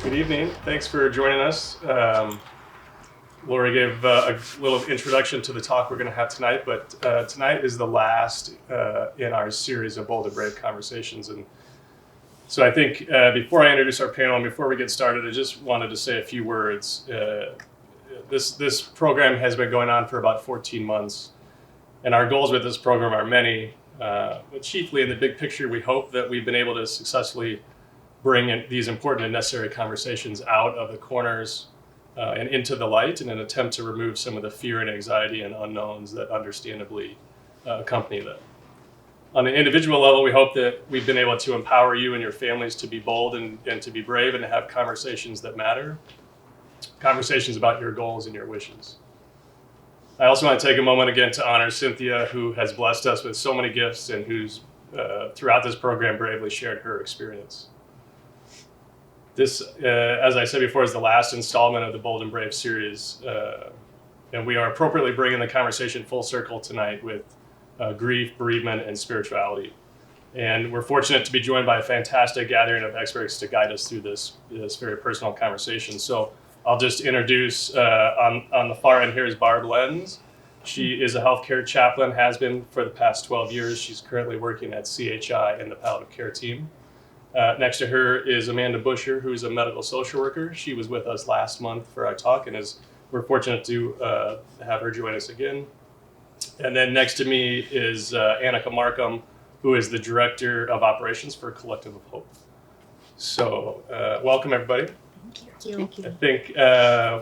Good evening. Thanks for joining us. Lori gave a little introduction to the talk we're going to have tonight, but tonight is the last in our series of Bold and Brave conversations. And so I think before I introduce our panel and before we get started, I just wanted to say a few words. This program has been going on for about 14 months, and our goals with this program are many, but chiefly in the big picture, we hope that we've been able to successfully bring in these important and necessary conversations out of the corners and into the light in an attempt to remove some of the fear and anxiety and unknowns that understandably accompany them. On an individual level, we hope that we've been able to empower you and your families to be bold and to be brave and to have conversations that matter, conversations about your goals and your wishes. I also want to take a moment again to honor Cynthia, who has blessed us with so many gifts and who's throughout this program bravely shared her experience. This, as I said before, is the last installment of the Bold and Brave series, and we are appropriately bringing the conversation full circle tonight with grief, bereavement, and spirituality. And we're fortunate to be joined by a fantastic gathering of experts to guide us through this very personal conversation. So I'll just introduce, on the far end here is Barb Lenz. She is a healthcare chaplain, has been for the past 12 years. She's currently working at CHI in the palliative care team. Next to her is Amanda Busher, who is a medical social worker. She was with us last month for our talk, and we're fortunate to have her join us again. And then next to me is Annika Markham, who is the Director of Operations for Collective of Hope. So welcome, everybody. Thank you. I think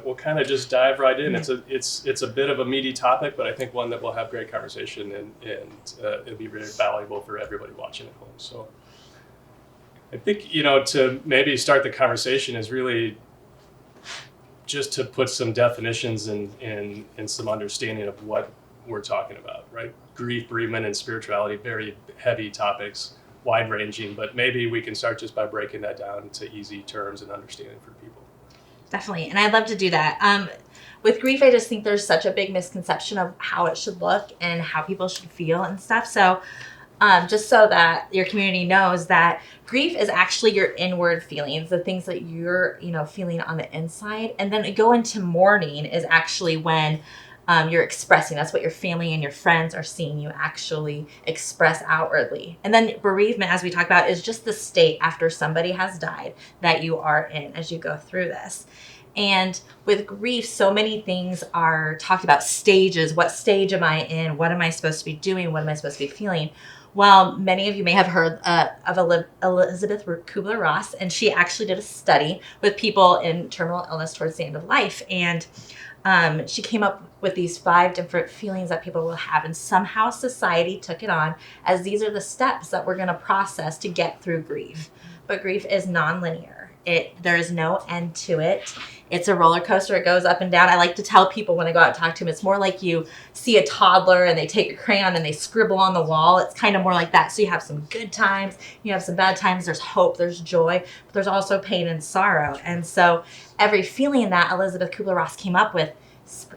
we'll kind of just dive right in. It's a bit of a meaty topic, but I think one that will have great conversation and it'll be really valuable for everybody watching at home. So I think, to maybe start the conversation is really just to put some definitions and some understanding of what we're talking about, right? Grief, bereavement, and spirituality, very heavy topics, wide-ranging, but maybe we can start just by breaking that down into easy terms and understanding for people. Definitely, and I'd love to do that. With grief, I just think there's such a big misconception of how it should look and how people should feel and stuff. So just so that your community knows that grief is actually your inward feelings, the things that you're, feeling on the inside. And then go into mourning is actually when you're expressing. That's what your family and your friends are seeing you actually express outwardly. And then bereavement, as we talked about, is just the state after somebody has died that you are in as you go through this. And with grief, so many things are talked about. Stages. What stage am I in? What am I supposed to be doing? What am I supposed to be feeling? Well, many of you may have heard of Elizabeth Kubler-Ross, and she actually did a study with people in terminal illness towards the end of life. And she came up with these 5 different feelings that people will have, and somehow society took it on as these are the steps that we're going to process to get through grief. But grief is nonlinear. There is no end to it. It's a roller coaster. It goes up and down. I like to tell people when I go out and talk to them, it's more like you see a toddler and they take a crayon and they scribble on the wall. It's kind of more like that. So you have some good times, you have some bad times. There's hope, there's joy, but there's also pain and sorrow. And so every feeling that Elizabeth Kubler-Ross came up with,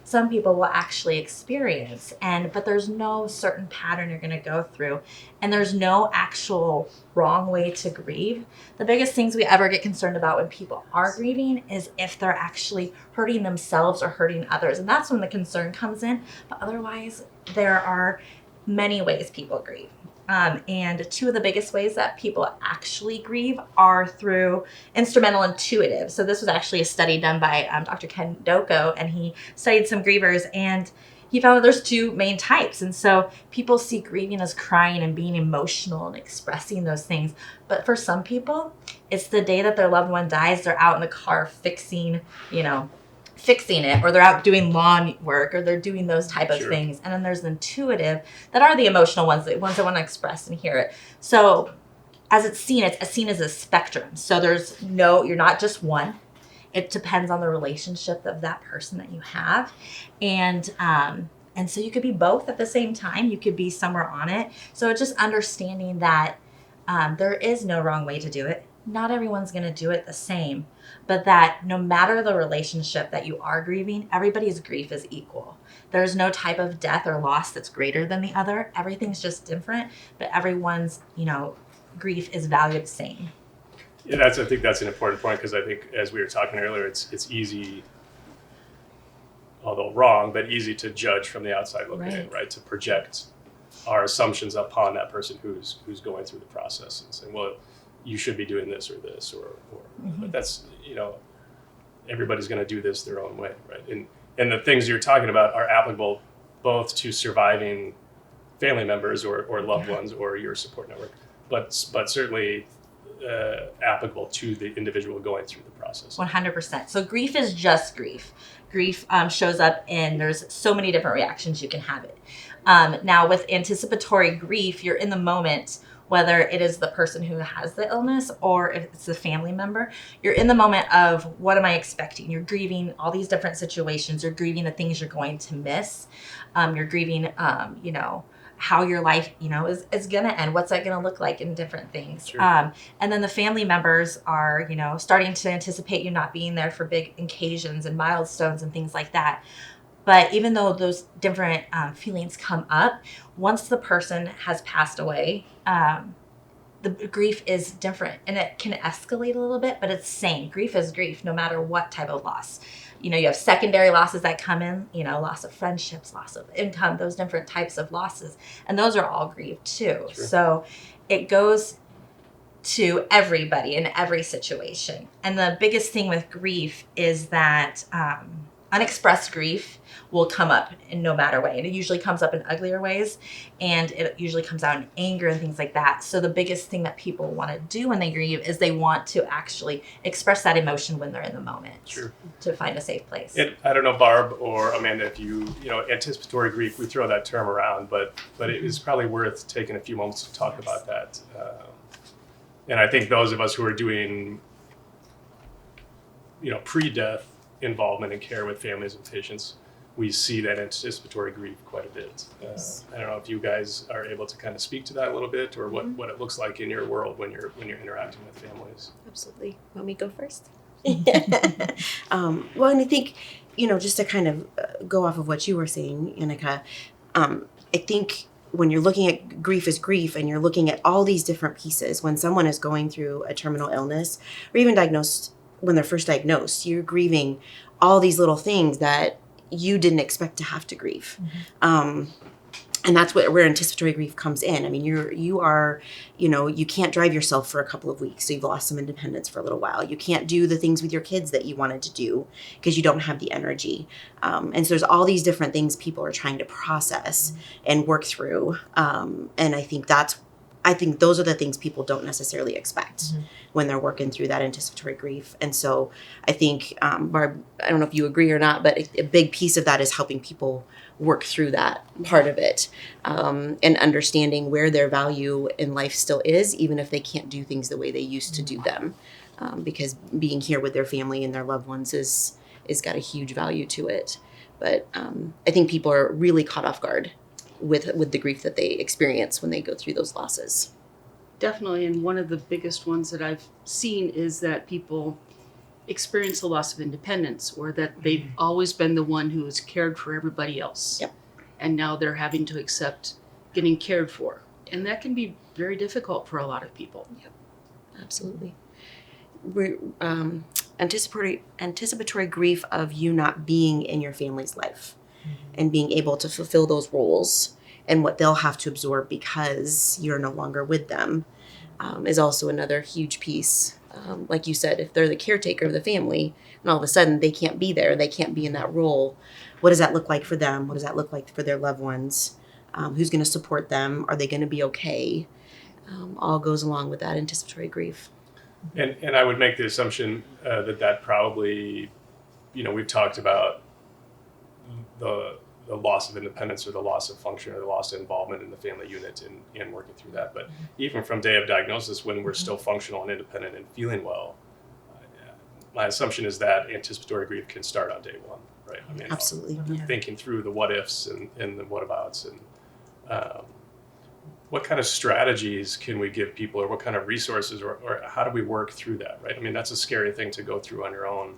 some people will actually experience, but there's no certain pattern you're going to go through, and there's no actual wrong way to grieve. The biggest things we ever get concerned about when people are grieving is if they're actually hurting themselves or hurting others, and that's when the concern comes in. But otherwise, there are many ways people grieve. And 2 of the biggest ways that people actually grieve are through instrumental intuitive. So this was actually a study done by Dr. Ken Doko, and he studied some grievers, and he found that there's 2 main types. And so people see grieving as crying and being emotional and expressing those things. But for some people, it's the day that their loved one dies, they're out in the car fixing it, or they're out doing lawn work, or they're doing those type of things. And then there's the intuitive that are the emotional ones, the ones that want to express and hear it. So as it's seen as a spectrum. So you're not just one. It depends on the relationship of that person that you have. And so you could be both at the same time. You could be somewhere on it. So it's just understanding that there is no wrong way to do it. Not everyone's going to do it the same, but that no matter the relationship that you are grieving, everybody's grief is equal. There's no type of death or loss that's greater than the other. Everything's just different, but everyone's, grief is valued the same. Yeah, I think that's an important point, because I think, as we were talking earlier, it's easy, although wrong, but easy to judge from the outside looking in, right? To project our assumptions upon that person who's going through the process and saying, well, you should be doing this or this, or but that's, everybody's going to do this their own way, right? And the things you're talking about are applicable both to surviving family members or loved ones or your support network, but certainly applicable to the individual going through the process. 100%. So grief is just grief. Grief shows up and there's so many different reactions you can have it. Now with anticipatory grief, you're in the moment, whether it is the person who has the illness or if it's a family member, you're in the moment of what am I expecting? You're grieving all these different situations. You're grieving the things you're going to miss. You're grieving, how your life, is going to end. What's that going to look like in different things? Sure. And then the family members are, starting to anticipate you not being there for big occasions and milestones and things like that. But even though those different feelings come up, once the person has passed away, the grief is different and it can escalate a little bit, but it's same. Grief is grief, no matter what type of loss. You have secondary losses that come in, loss of friendships, loss of income, those different types of losses. And those are all grief too. Sure. So it goes to everybody in every situation. And the biggest thing with grief is that unexpressed grief will come up in no matter way. And it usually comes up in uglier ways. And it usually comes out in anger and things like that. So the biggest thing that people want to do when they grieve is they want to actually express that emotion when they're in the moment. Sure. To find a safe place. I don't know, Barb or Amanda, if anticipatory grief, we throw that term around, but it is probably worth taking a few moments to talk about that. And I think those of us who are doing, pre-death involvement and care with families and patients, we see that anticipatory grief quite a bit. I don't know if you guys are able to kind of speak to that a little bit, or what it looks like in your world when you're interacting with families. Absolutely. Want me to go first? Well, and I think, just to kind of go off of what you were saying, Annika, I think when you're looking at grief as grief and you're looking at all these different pieces, when someone is going through a terminal illness or even diagnosed, when they're first diagnosed, you're grieving all these little things that you didn't expect to have to grieve. And that's where anticipatory grief comes in. I mean, you are, you can't drive yourself for a couple of weeks. So you've lost some independence for a little while. You can't do the things with your kids that you wanted to do because you don't have the energy. And so there's all these different things people are trying to process and work through. And I think those are the things people don't necessarily expect when they're working through that anticipatory grief. And so I think, Barb, I don't know if you agree or not, but a big piece of that is helping people work through that part of it, and understanding where their value in life still is, even if they can't do things the way they used to do them, because being here with their family and their loved ones is got a huge value to it. But I think people are really caught off guard with the grief that they experience when they go through those losses. Definitely, and one of the biggest ones that I've seen is that people experience a loss of independence, or that they've always been the one who has cared for everybody else. Yep. And now they're having to accept getting cared for. And that can be very difficult for a lot of people. Yep, absolutely. Anticipatory grief of you not being in your family's life and being able to fulfill those roles and what they'll have to absorb because you're no longer with them, is also another huge piece. Like you said, if they're the caretaker of the family and all of a sudden they can't be there, they can't be in that role, what does that look like for them? What does that look like for their loved ones? Who's going to support them? Are they going to be okay? All goes along with that anticipatory grief. And I would make the assumption that probably, we've talked about the loss of independence or the loss of function or the loss of involvement in the family unit and working through that. But even from day of diagnosis, when we're still functional and independent and feeling well, my assumption is that anticipatory grief can start on day one, right? I mean, Absolutely. thinking through the what ifs and the what abouts, and what kind of strategies can we give people, or what kind of resources, or how do we work through that, right? I mean, that's a scary thing to go through on your own.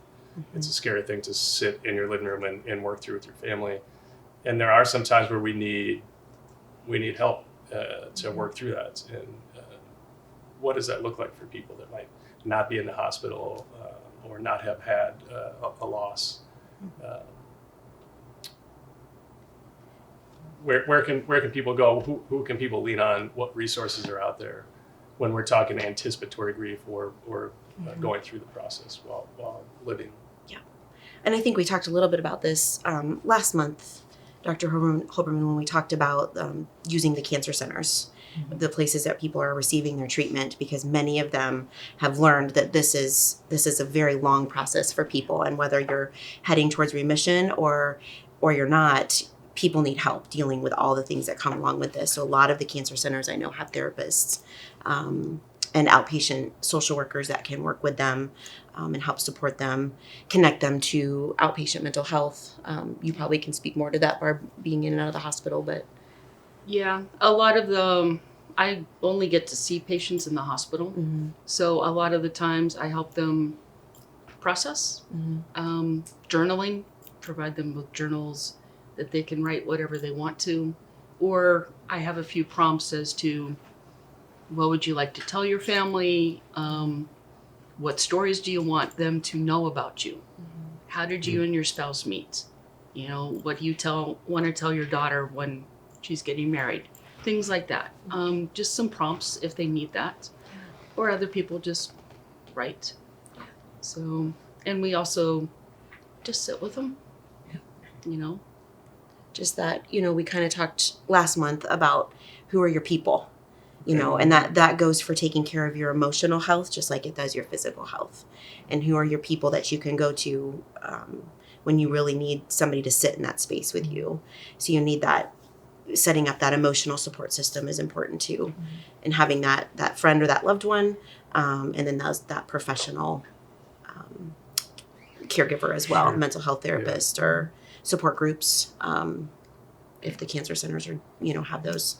It's a scary thing to sit in your living room and work through with your family. And there are some times where we need help to work through that. And what does that look like for people that might not be in the hospital or not have had a loss? Where can people go? Who can people lean on? What resources are out there when we're talking anticipatory grief or going through the process while living? Yeah. And I think we talked a little bit about this last month, Dr. Holberman, when we talked about using the cancer centers, the places that people are receiving their treatment, because many of them have learned that this is a very long process for people, and whether you're heading towards remission or you're not, people need help dealing with all the things that come along with this. So a lot of the cancer centers I know have therapists and outpatient social workers that can work with them and help support them, connect them to outpatient mental health. You probably can speak more to that, Barb, being in and out of the hospital, but Yeah, a lot of I only get to see patients in the hospital. So a lot of the times I help them process, journaling, provide them with journals that they can write whatever they want to. Or I have a few prompts as to what would you like to tell your family? What stories do you want them to know about you? How did you and your spouse meet? You know, what do you want to tell your daughter when she's getting married? Things like that. Just some prompts if they need that. Or other people just write. So, and we also just sit with them, you know. just that, we kind of talked last month about who are your people, and that goes for taking care of your emotional health just like it does your physical health. And who are your people that you can go to when you really need somebody to sit in that space with you. So you need that. Setting up that emotional support system is important too, and having that friend or that loved one, and then that professional caregiver as well, mental health therapist or support groups, if the cancer centers are have those.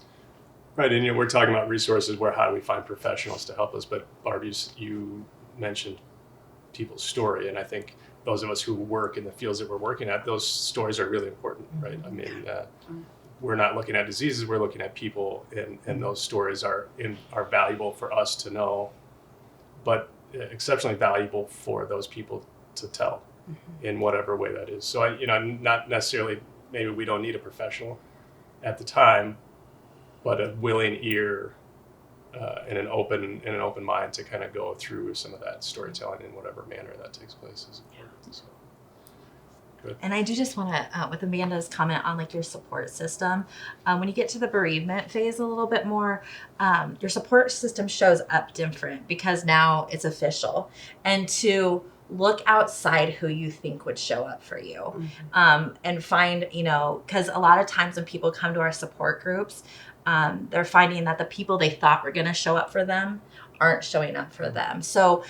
Right, and we're talking about resources where how do we find professionals to help us, but Barb, you mentioned people's story, and I think those of us who work in the fields that we're working at, those stories are really important, right? I mean, we're not looking at diseases, we're looking at people, and those stories are valuable for us to know, but exceptionally valuable for those people to tell in whatever way that is. So not necessarily, maybe we don't need a professional at the time, but a willing ear and an open mind to kind of go through some of that storytelling in whatever manner that takes place is important. So, good. And I do just want to, with Amanda's comment on like your support system, when you get to the bereavement phase a little bit more, your support system shows up different because now it's official. And to look outside who you think would show up for you, and find, because a lot of times when people come to our support groups, they're finding that the people they thought were going to show up for them aren't showing up for them. So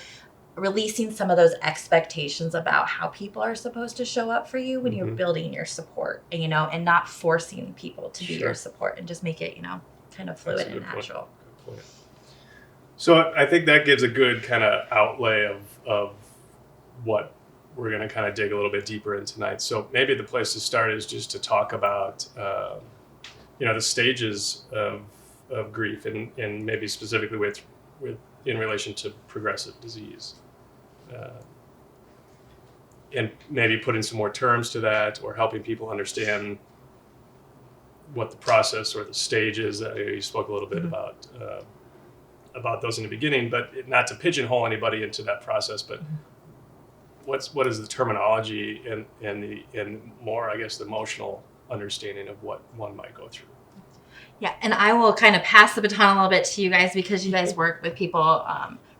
releasing some of those expectations about how people are supposed to show up for you when you're building your support, and not forcing people to be your support, and just make it, kind of fluid and natural. Good point. So I think that gives a good kind of outlay of what we're going to kind of dig a little bit deeper in tonight. So maybe the place to start is just to talk about, the stages of grief, and maybe specifically with in relation to progressive disease. And maybe putting some more terms to that, or helping people understand what the process or the stage is. You spoke a little bit about those in the beginning, but not to pigeonhole anybody into that process, but what is the terminology and more, I guess, the emotional understanding of what one might go through. Yeah, and I will kind of pass the baton a little bit to you guys because you guys work with people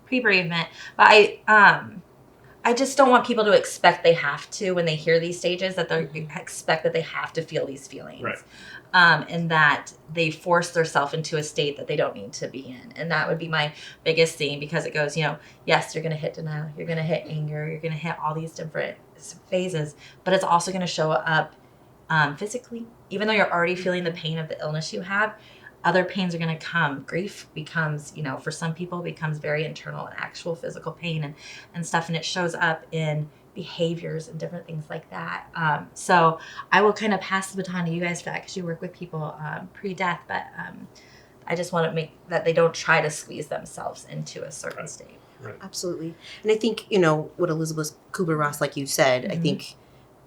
pre-bereavement. But I just don't want people to expect they have to, when they hear these stages, that they expect that they have to feel these feelings. Right. And that they force themselves into a state that they don't need to be in. And that would be my biggest thing, because it goes, yes, you're going to hit denial, you're going to hit anger, you're going to hit all these different phases, but it's also going to show up physically. Even though you're already feeling the pain of the illness you have, other pains are going to come. Grief becomes, for some people, becomes very internal and actual physical pain and stuff. And it shows up in behaviors and different things like that. So I will kind of pass the baton to you guys for that, because you work with people pre-death. But I just want to make that they don't try to squeeze themselves into a certain state. Right. Absolutely. And I think, what Elizabeth Kubler-Ross, like you said, I think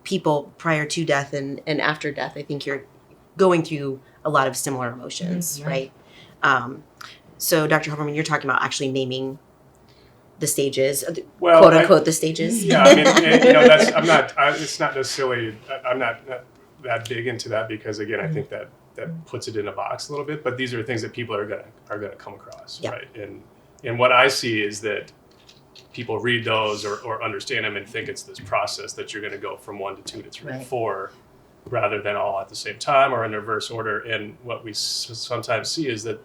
people prior to death and after death, I think you're going through a lot of similar emotions, right? So Dr. Huberman, you're talking about actually naming the stages, Well, quote unquote, the stages. Yeah, I mean, it's not necessarily, I'm not that big into that because again, I think that puts it in a box a little bit, but these are things that people are gonna come across, right? And what I see is that people read those or understand them and think it's this process that you're gonna go from 1 to 2 to 3 to 4, rather than all at the same time or in reverse order. And what we sometimes see is that,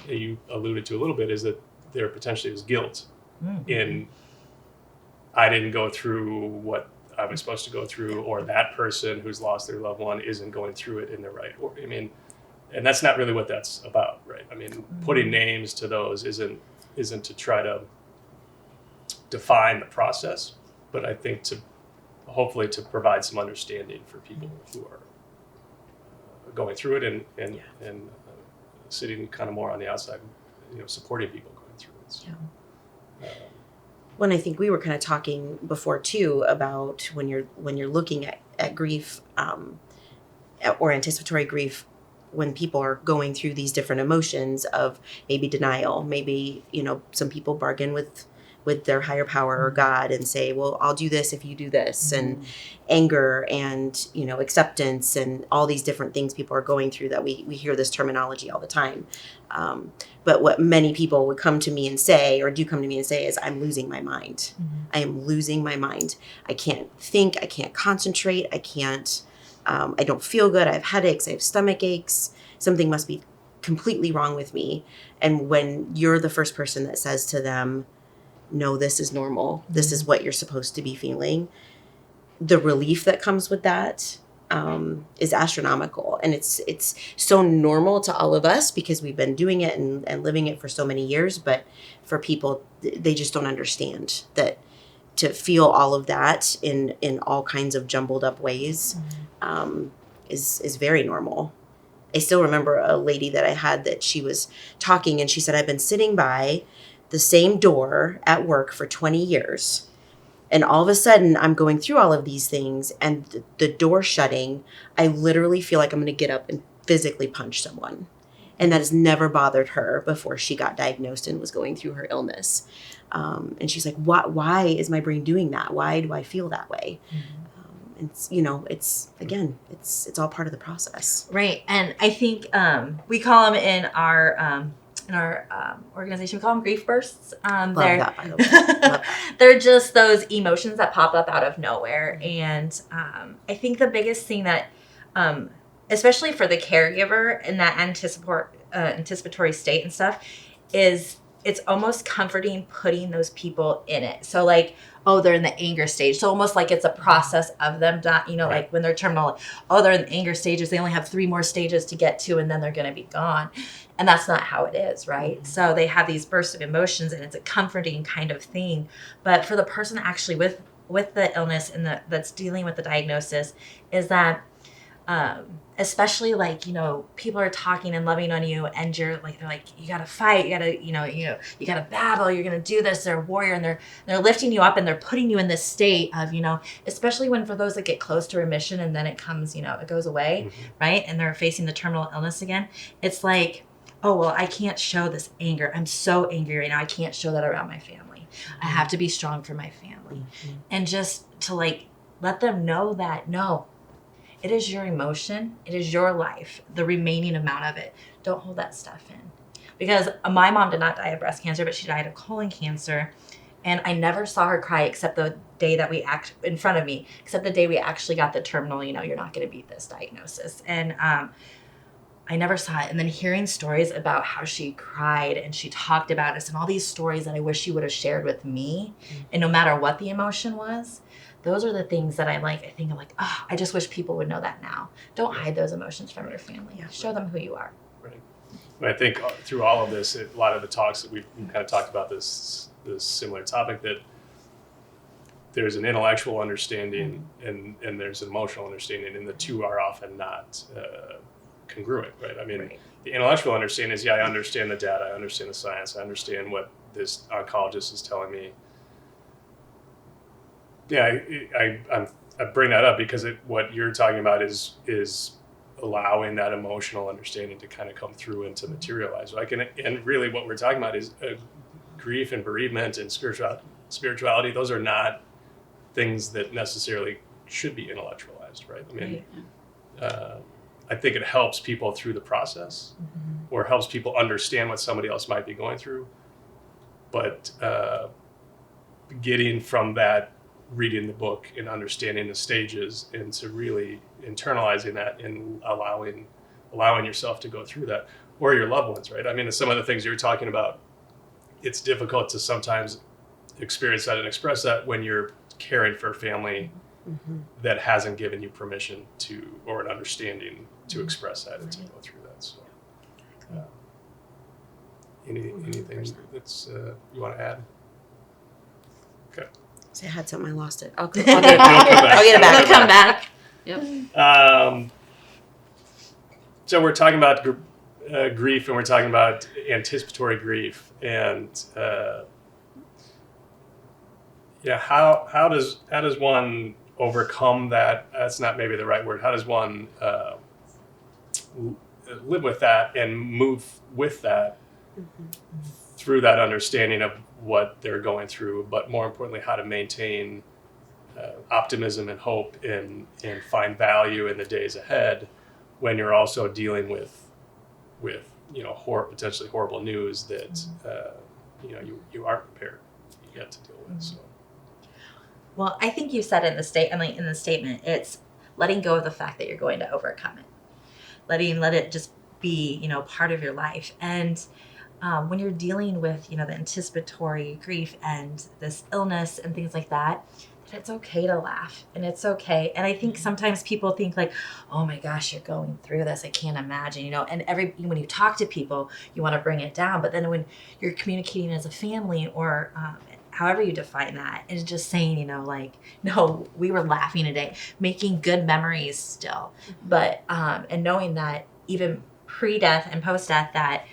you alluded to a little bit, is that there potentially is guilt in, I didn't go through what I was supposed to go through, or that person who's lost their loved one isn't going through it in the right order. I mean, and that's not really what that's about, right? I mean, putting names to those isn't to try to define the process, but I think to hopefully to provide some understanding for people who are going through it and sitting kind of more on the outside, supporting people going through it. So, When I think we were kind of talking before too about when you're looking at grief or anticipatory grief, when people are going through these different emotions of maybe denial, maybe some people bargain with their higher power or God and say, well, I'll do this if you do this, and anger and acceptance and all these different things people are going through, that we hear this terminology all the time. But what many people would come to me and say, or do come to me and say, is I'm losing my mind. I am losing my mind. I can't think. I can't concentrate. I can't, I don't feel good. I have headaches. I have stomach aches. Something must be completely wrong with me. And when you're the first person that says to them, no, this is normal. This is what you're supposed to be feeling, the relief that comes with that is astronomical. And it's so normal to all of us because we've been doing it and living it for so many years. But for people, they just don't understand that to feel all of that in all kinds of jumbled up ways is very normal. I still remember a lady that I had that she was talking and she said, I've been sitting by the same door at work for 20 years. And all of a sudden I'm going through all of these things and the door shutting, I literally feel like I'm going to get up and physically punch someone. And that has never bothered her before she got diagnosed and was going through her illness. And she's like, why is my brain doing that? Why do I feel that way? It's it's all part of the process. Right. And I think we call them in our organization, we call them grief bursts. Love that, by the way. Love that. They're just those emotions that pop up out of nowhere. And I think the biggest thing that, especially for the caregiver in that anticipatory state and stuff, is it's almost comforting putting those people in it. So like, oh, they're in the anger stage. So almost like it's a process of them, like when they're terminal, oh, they're in the anger stages. They only have 3 more stages to get to, and then they're going to be gone. And that's not how it is, right? So they have these bursts of emotions, and it's a comforting kind of thing. But for the person actually with the illness and that's dealing with the diagnosis, is that especially like, people are talking and loving on you, and you're like, they're like, you gotta fight, you gotta, you gotta battle, you're gonna do this. They're a warrior, and they're lifting you up, and they're putting you in this state of, especially when for those that get close to remission and then it comes, it goes away, right? And they're facing the terminal illness again. It's like, oh, well, I can't show this anger. I'm so angry right now. I can't show that around my family. I have to be strong for my family. And just to like, let them know that, no, it is your emotion. It is your life, the remaining amount of it. Don't hold that stuff in. Because my mom did not die of breast cancer, but she died of colon cancer. And I never saw her cry except the day that in front of me, except the day we actually got the terminal, you're not going to beat this diagnosis. And I never saw it. And then hearing stories about how she cried and she talked about us and all these stories that I wish she would have shared with me. And no matter what the emotion was, those are the things that I think I'm like, oh, I just wish people would know that now. Don't hide those emotions from your family. Show them who you are. Right. And I think through all of this, a lot of the talks that we've kind of talked about this similar topic, that there's an intellectual understanding and there's an emotional understanding, and the two are often not congruent, right? I mean, the intellectual understanding is, I understand the data, I understand the science, I understand what this oncologist is telling me. Yeah, I bring that up because what you're talking about is allowing that emotional understanding to kind of come through and to materialize. And really what we're talking about is grief and bereavement and spirituality. Those are not things that necessarily should be intellectualized, right? I mean, I think it helps people through the process, or helps people understand what somebody else might be going through. But getting from that, reading the book and understanding the stages, into really internalizing that and allowing yourself to go through that, or your loved ones, right? I mean, some of the things you're talking about, it's difficult to sometimes experience that and express that when you're caring for a family that hasn't given you permission to, or an understanding to express that and to go through that. So anything that's you want to add? Okay. So I had something, I lost it. I'll get it back. I'll get it back. It'll come back. Yep. So we're talking about grief, and we're talking about anticipatory grief, and how does one overcome that? That's not maybe the right word. How does one live with that and move with that through that understanding of what they're going through, but more importantly, how to maintain optimism and hope and find value in the days ahead when you're also dealing with potentially horrible news that you aren't prepared yet to deal with. So. Well, I think you said in the statement, it's letting go of the fact that you're going to overcome it, let it just be part of your life. And when you're dealing with the anticipatory grief and this illness and things like that, it's okay to laugh, and it's okay. And I think sometimes people think like, oh my gosh, you're going through this, I can't imagine, and when you talk to people, you want to bring it down. But then when you're communicating as a family, or however you define that, it's just saying, no, we were laughing today, making good memories still. But and knowing that even pre-death and post-death, that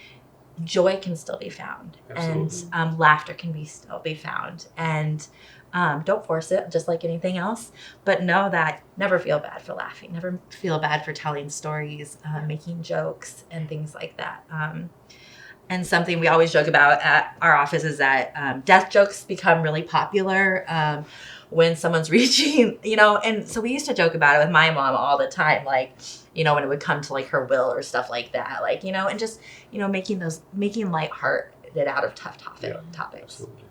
joy can still be found. Absolutely. And laughter can still be found. And don't force it, just like anything else. But know that never feel bad for laughing. Never feel bad for telling stories, making jokes, and things like that. And something we always joke about at our office is that death jokes become really popular when someone's reaching, and so we used to joke about it with my mom all the time, like, when it would come to like her will or stuff like that, like, and just, making lighthearted out of tough topics. Absolutely.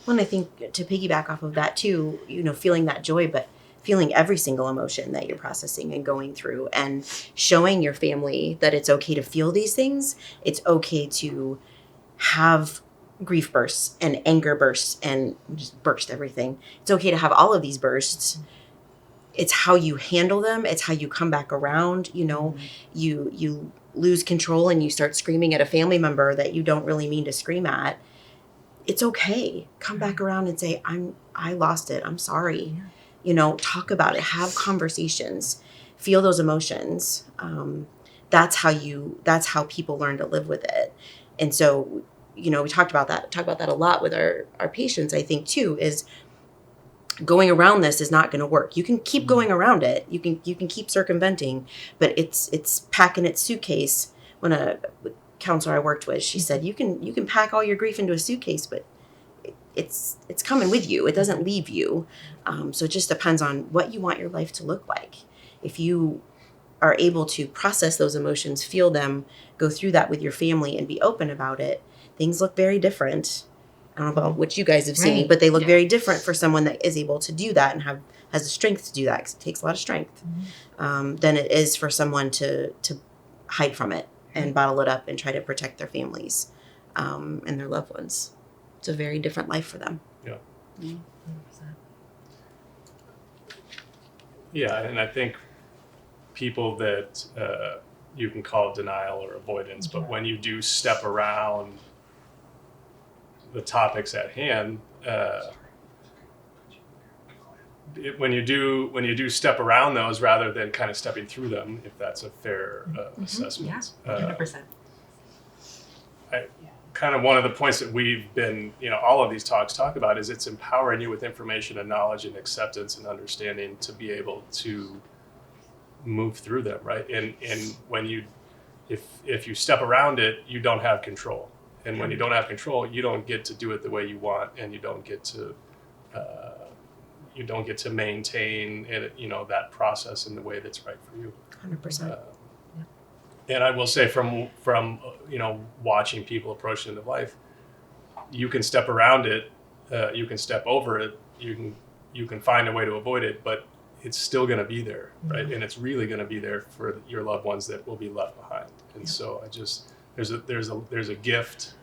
Well, and I think to piggyback off of that too, feeling that joy, but feeling every single emotion that you're processing and going through, and showing your family that it's okay to feel these things. It's okay to have grief bursts and anger bursts and just burst everything. It's okay to have all of these bursts. It's how you handle them. It's how you come back around. You lose control and you start screaming at a family member that you don't really mean to scream at. It's okay. Come back around and say, I lost it. I'm sorry. Talk about it, have conversations, feel those emotions. That's how people learn to live with it. And so, we talk about that a lot with our patients, I think too, is going around this is not going to work. You can keep going around it. You can keep circumventing, but it's packing its suitcase. When a counselor I worked with, she said, you can pack all your grief into a suitcase, but it's coming with you. It doesn't leave you. So it just depends on what you want your life to look like. If you are able to process those emotions, feel them, go through that with your family and be open about it, things look very different. I don't know about what you guys have seen, but they look very different for someone that is able to do that and has the strength to do that, because it takes a lot of strength, than it is for someone to hide from it and bottle it up and try to protect their families and their loved ones. It's a very different life for them. Yeah. Yeah, and I think people that you can call denial or avoidance, but when you do step around the topics at hand, when you do step around those rather than kind of stepping through them, if that's a fair assessment. Yeah, 100%. Kind of one of the points that we've been, all of these talks talk about is it's empowering you with information and knowledge and acceptance and understanding to be able to move through them, right? And when if you step around it, you don't have control. And when you don't have control, you don't get to do it the way you want, and you don't get to maintain it, that process in the way that's right for you. 100%. And I will say from watching people approach the end of life, you can step around it, you can step over it, you can find a way to avoid it, but it's still going to be there, right? And it's really going to be there for your loved ones that will be left behind. And so there's a gift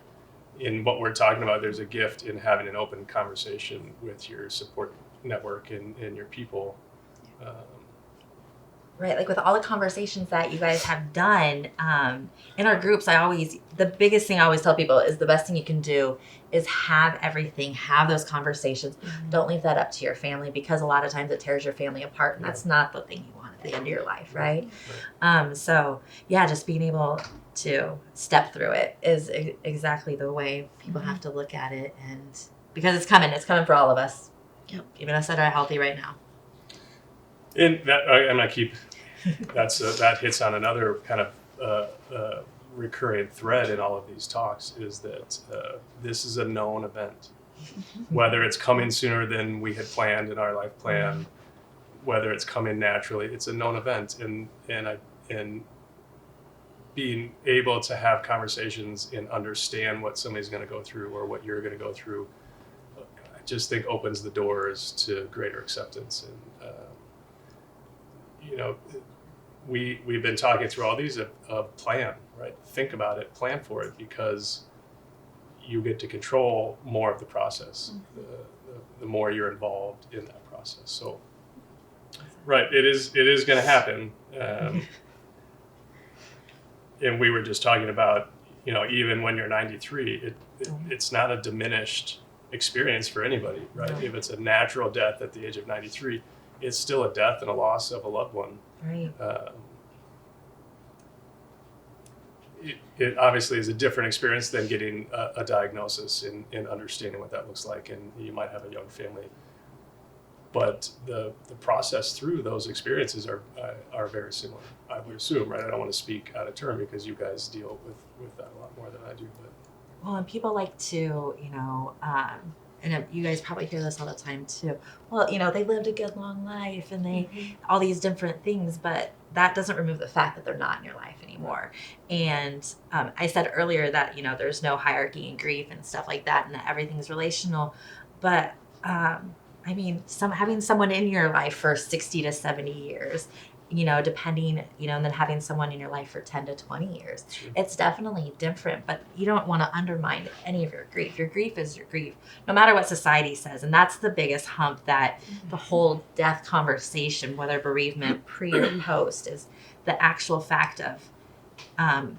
in what we're talking about. There's a gift in having an open conversation with your support network and your people. Right, like with all the conversations that you guys have done in our groups, the biggest thing I always tell people is the best thing you can do is have those conversations. Don't leave that up to your family, because a lot of times it tears your family apart, and that's not the thing you want at the end of your life, right? So yeah, just being able to step through it is exactly the way people have to look at it, and because it's coming for all of us. Yep. Even us that are healthy right now. And that hits on another kind of recurring thread in all of these talks, is that this is a known event. Whether it's coming sooner than we had planned in our life plan, whether it's coming naturally, it's a known event. And being able to have conversations and understand what somebody's going to go through or what you're going to go through, I just think opens the doors to greater acceptance. And we've been talking through all these of plan, right? Think about it, plan for it, because you get to control more of the process, the more you're involved in that process. So, right, it is going to happen. And we were just talking about, even when you're 93, it's not a diminished experience for anybody, right? No. If it's a natural death at the age of 93, it's still a death and a loss of a loved one. Right. It obviously is a different experience than getting a diagnosis and understanding what that looks like, and you might have a young family. But the process through those experiences are very similar, I would assume, right? I don't want to speak out of turn because you guys deal with that a lot more than I do. But Well, and people like to, and you guys probably hear this all the time too. Well, they lived a good long life and they, all these different things, but that doesn't remove the fact that they're not in your life anymore. And I said earlier that, there's no hierarchy in grief and stuff like that, and that everything's relational. But having someone in your life for 60 to 70 years, depending, and then having someone in your life for 10 to 20 years, Sure. It's definitely different, but you don't want to undermine any of your grief. Your grief is your grief, no matter what society says. And that's the biggest hump that the whole death conversation, whether bereavement pre or post, is the actual fact of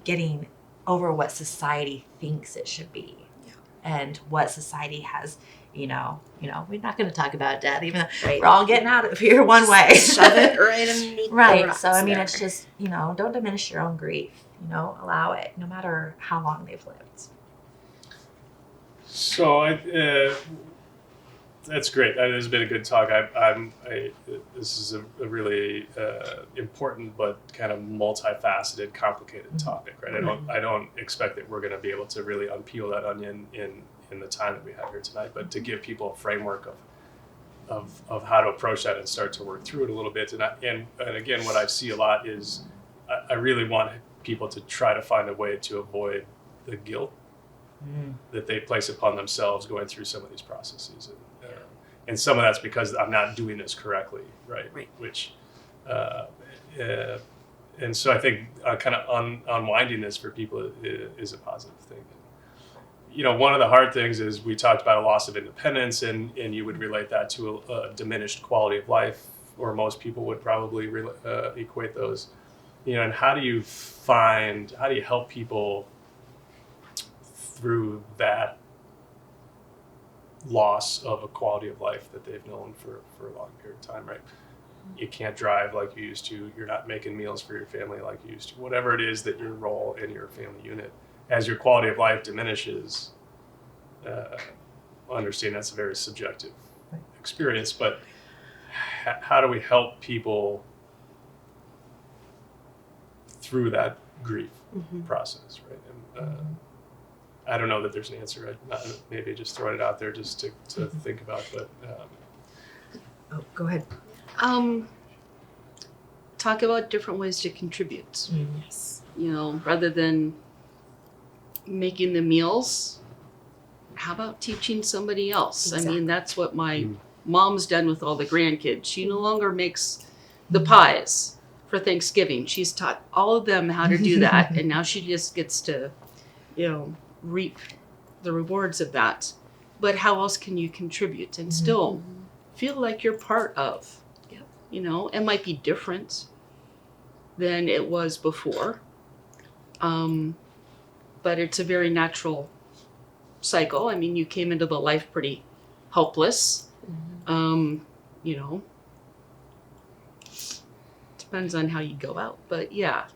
getting over what society thinks it should be. Yeah. And what society has, we're not going to talk about death, even though Right. we're all getting out of here one way. Shove it right underneath the Right. rocks So, there. it's just, don't diminish your own grief, allow it, no matter how long they've lived. So that's great. That has been a good talk. This is a really important but kind of multifaceted, complicated topic, right? I don't expect that we're going to be able to really unpeel that onion in the time that we have here tonight, but to give people a framework of how to approach that and start to work through it a little bit. And again, what I see a lot is I really want people to try to find a way to avoid the guilt that they place upon themselves going through some of these processes. And some of that's because I'm not doing this correctly, right? Right. Which, and so I think kind of unwinding this for people is a positive thing. One of the hard things is we talked about a loss of independence, and you would relate that to a diminished quality of life, or most people would probably equate those. And how do you help people through that loss of a quality of life that they've known for a long period of time, right? You can't drive like you used to. You're not making meals for your family like you used to. Whatever it is that your role in your family unit, as your quality of life diminishes, understand that's a very subjective experience, but how do we help people through that grief process, right? And, I don't know that there's an answer. Maybe just throwing it out there just to think about, but Oh, go ahead. Talk about different ways to contribute. Yes. You know, rather than making the meals, how about teaching somebody else? I Exactly. mean, that's what my mom's done with all the grandkids. She no longer makes the pies for Thanksgiving. She's taught all of them how to do that, and now she just gets to, reap the rewards of that. But how else can you contribute and still feel like you're part of? Yep. It might be different than it was before, but it's a very natural cycle. I mean, you came into the life pretty helpless. Depends on how you go out, but yeah,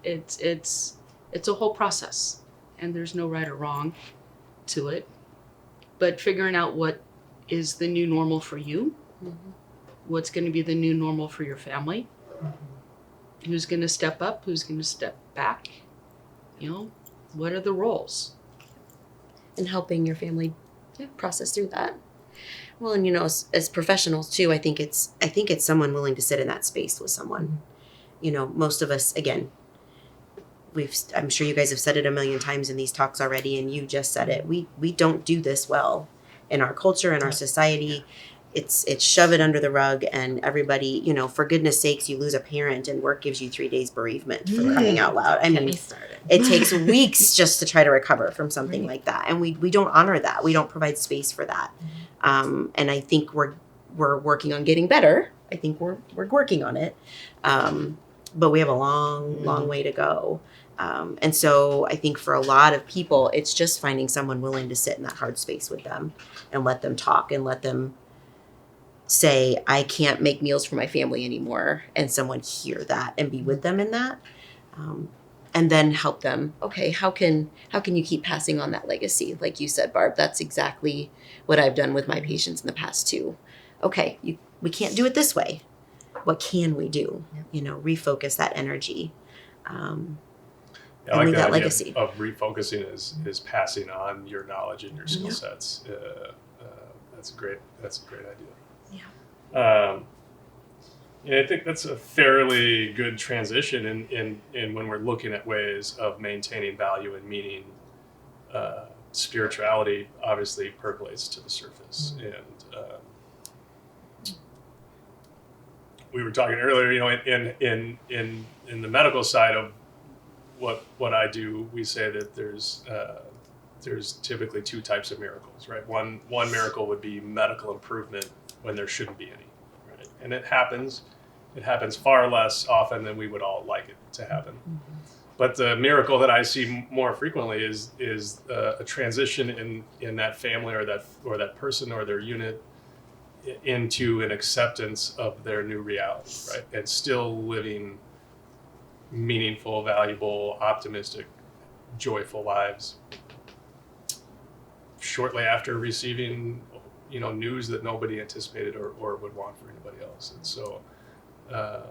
it's a whole process, and there's no right or wrong to it. But figuring out what is the new normal for you, what's going to be the new normal for your family, who's going to step up, who's going to step back, what are the roles? And helping your family process through that. Well, and as professionals too, I think it's someone willing to sit in that space with someone. Most of us, again, I'm sure you guys have said it a million times in these talks already, and you just said it. We don't do this well in our culture, in our society. It's shove it under the rug, and everybody, for goodness sakes, you lose a parent and work gives you 3 days bereavement for crying out loud. I Get me mean, started. it takes weeks just to try to recover from something like that, and we don't honor that. We don't provide space for that. And I think we're working on getting better. I think we're working on it, but we have a long way to go. And so I think for a lot of people, it's just finding someone willing to sit in that hard space with them and let them talk and let them say, I can't make meals for my family anymore, and someone hear that and be with them in that. And then help them. Okay, how can you keep passing on that legacy? Like you said, Barb, that's exactly what I've done with my patients in the past too. Okay, we can't do it this way. What can we do? Refocus that energy. I and like leave that idea legacy. of refocusing is passing on your knowledge and your skill sets. That's a great idea. Yeah. I think that's a fairly good transition in when we're looking at ways of maintaining value and meaning. Spirituality obviously percolates to the surface, and we were talking earlier. In the medical side of what I do, we say that there's typically 2 types of miracles, right? One miracle would be medical improvement when there shouldn't be any. And it happens far less often than we would all like it to happen. But the miracle that I see more frequently is a transition in that family or that person or their unit into an acceptance of their new reality, right? And still living meaningful, valuable, optimistic, joyful lives shortly after receiving news that nobody anticipated or would want for anybody else. And so I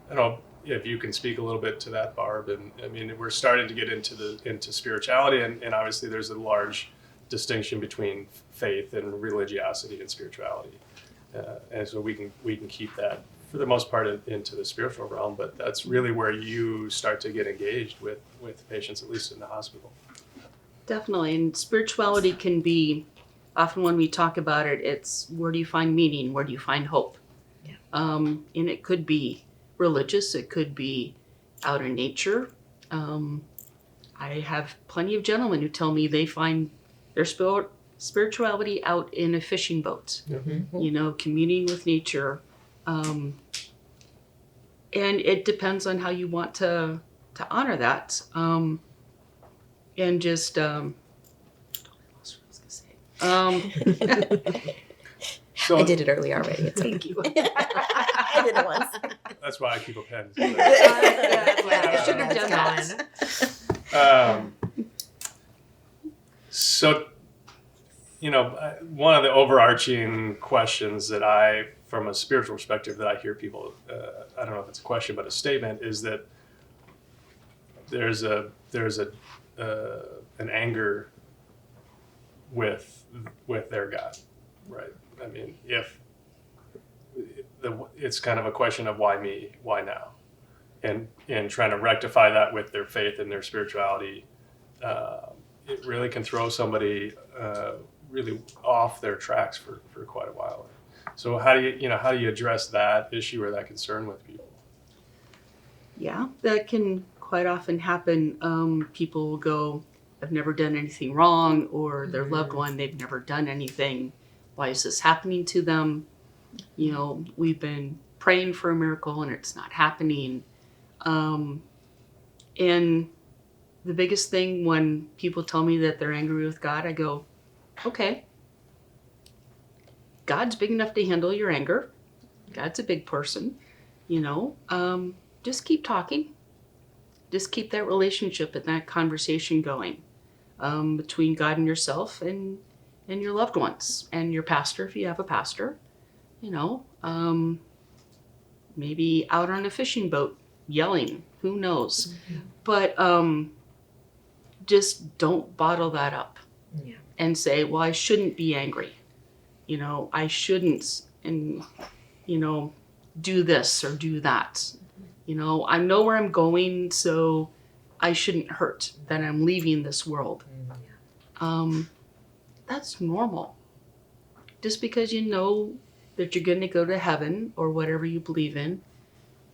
don't know if you can speak a little bit to that, Barb. And I mean, we're starting to get into spirituality, and obviously there's a large distinction between faith and religiosity and spirituality. And so we can keep that for the most part into the spiritual realm, but that's really where you start to get engaged with patients, at least in the hospital. Definitely, and spirituality can be, often when we talk about it, it's where do you find meaning, where do you find hope? Yeah. And it could be religious, it could be out in nature. I have plenty of gentlemen who tell me they find their spirituality out in a fishing boat, communing with nature. And it depends on how you want to honor that. And just, So I did it earlier already. It's okay. Thank you. I did it once. that's why I keep a pen. I should have done that. So, one of the overarching questions that from a spiritual perspective, that I hear people, I don't know if it's a question, but a statement, is that there's an anger with their God, right? I mean, if it's kind of a question of why me, why now, and trying to rectify that with their faith and their spirituality, it really can throw somebody really off their tracks for quite a while. So how do you address that issue or that concern with people? Yeah, that can quite often happen. People will go, I've never done anything wrong, or their loved one, they've never done anything. Why is this happening to them? We've been praying for a miracle and it's not happening. And the biggest thing when people tell me that they're angry with God, I go, okay, God's big enough to handle your anger. God's a big person, just keep talking. Just keep that relationship and that conversation going between God and yourself and your loved ones and your pastor, if you have a pastor, maybe out on a fishing boat yelling, who knows? But just don't bottle that up and say, well, I shouldn't be angry. I shouldn't, do this or do that. I know where I'm going, so I shouldn't hurt that I'm leaving this world. That's normal. Just because you know that you're going to go to heaven or whatever you believe in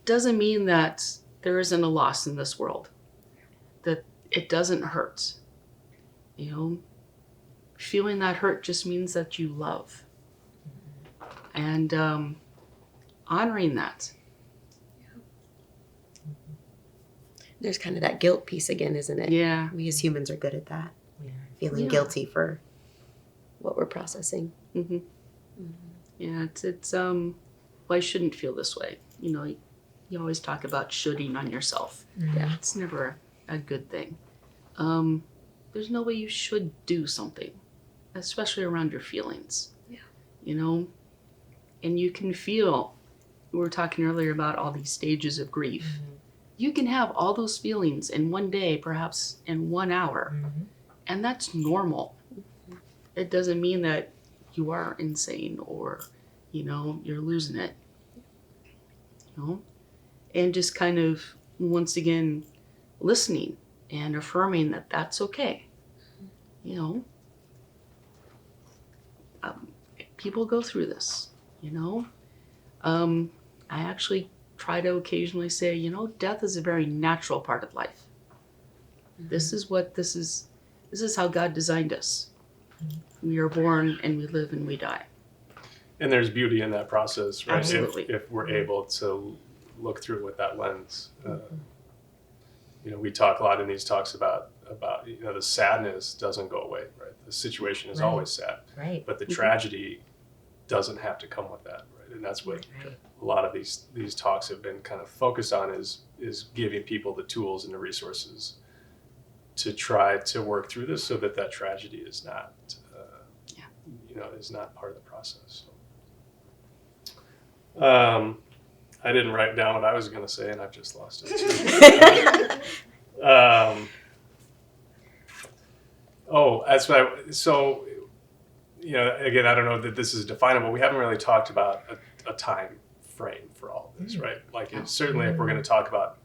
doesn't mean that there isn't a loss in this world, that it doesn't hurt. Feeling that hurt just means that you love. And honoring that. There's kind of that guilt piece again, isn't it? Yeah. We as humans are good at that. Yeah. Feeling guilty for what we're processing. Mm-hmm. Yeah, it's well, I shouldn't feel this way. You always talk about shoulding on yourself. Yeah. It's never a good thing. There's no way you should do something, especially around your feelings. Yeah. And you can feel, we were talking earlier about all these stages of grief. Mm-hmm. You can have all those feelings in one day, perhaps in 1 hour, and that's normal. It doesn't mean that you are insane or, you're losing it. And just kind of, once again, listening and affirming that that's okay. People go through this, I actually try to occasionally say, death is a very natural part of life. This is how God designed us. We are born and we live and we die. And there's beauty in that process, right? Absolutely. If we're able to look through it with that lens. We talk a lot in these talks about the sadness doesn't go away, right? The situation is always sad, Right. but the tragedy doesn't have to come with that, right? And that's what a lot of these talks have been kind of focused on is giving people the tools and the resources to try to work through this so that tragedy is not, is not part of the process. So, I didn't write down what I was going to say, and I've just lost it. That's what so, again, I don't know that this is definable. We haven't really talked about a time frame for all of this, right? Like, certainly if we're going to talk about,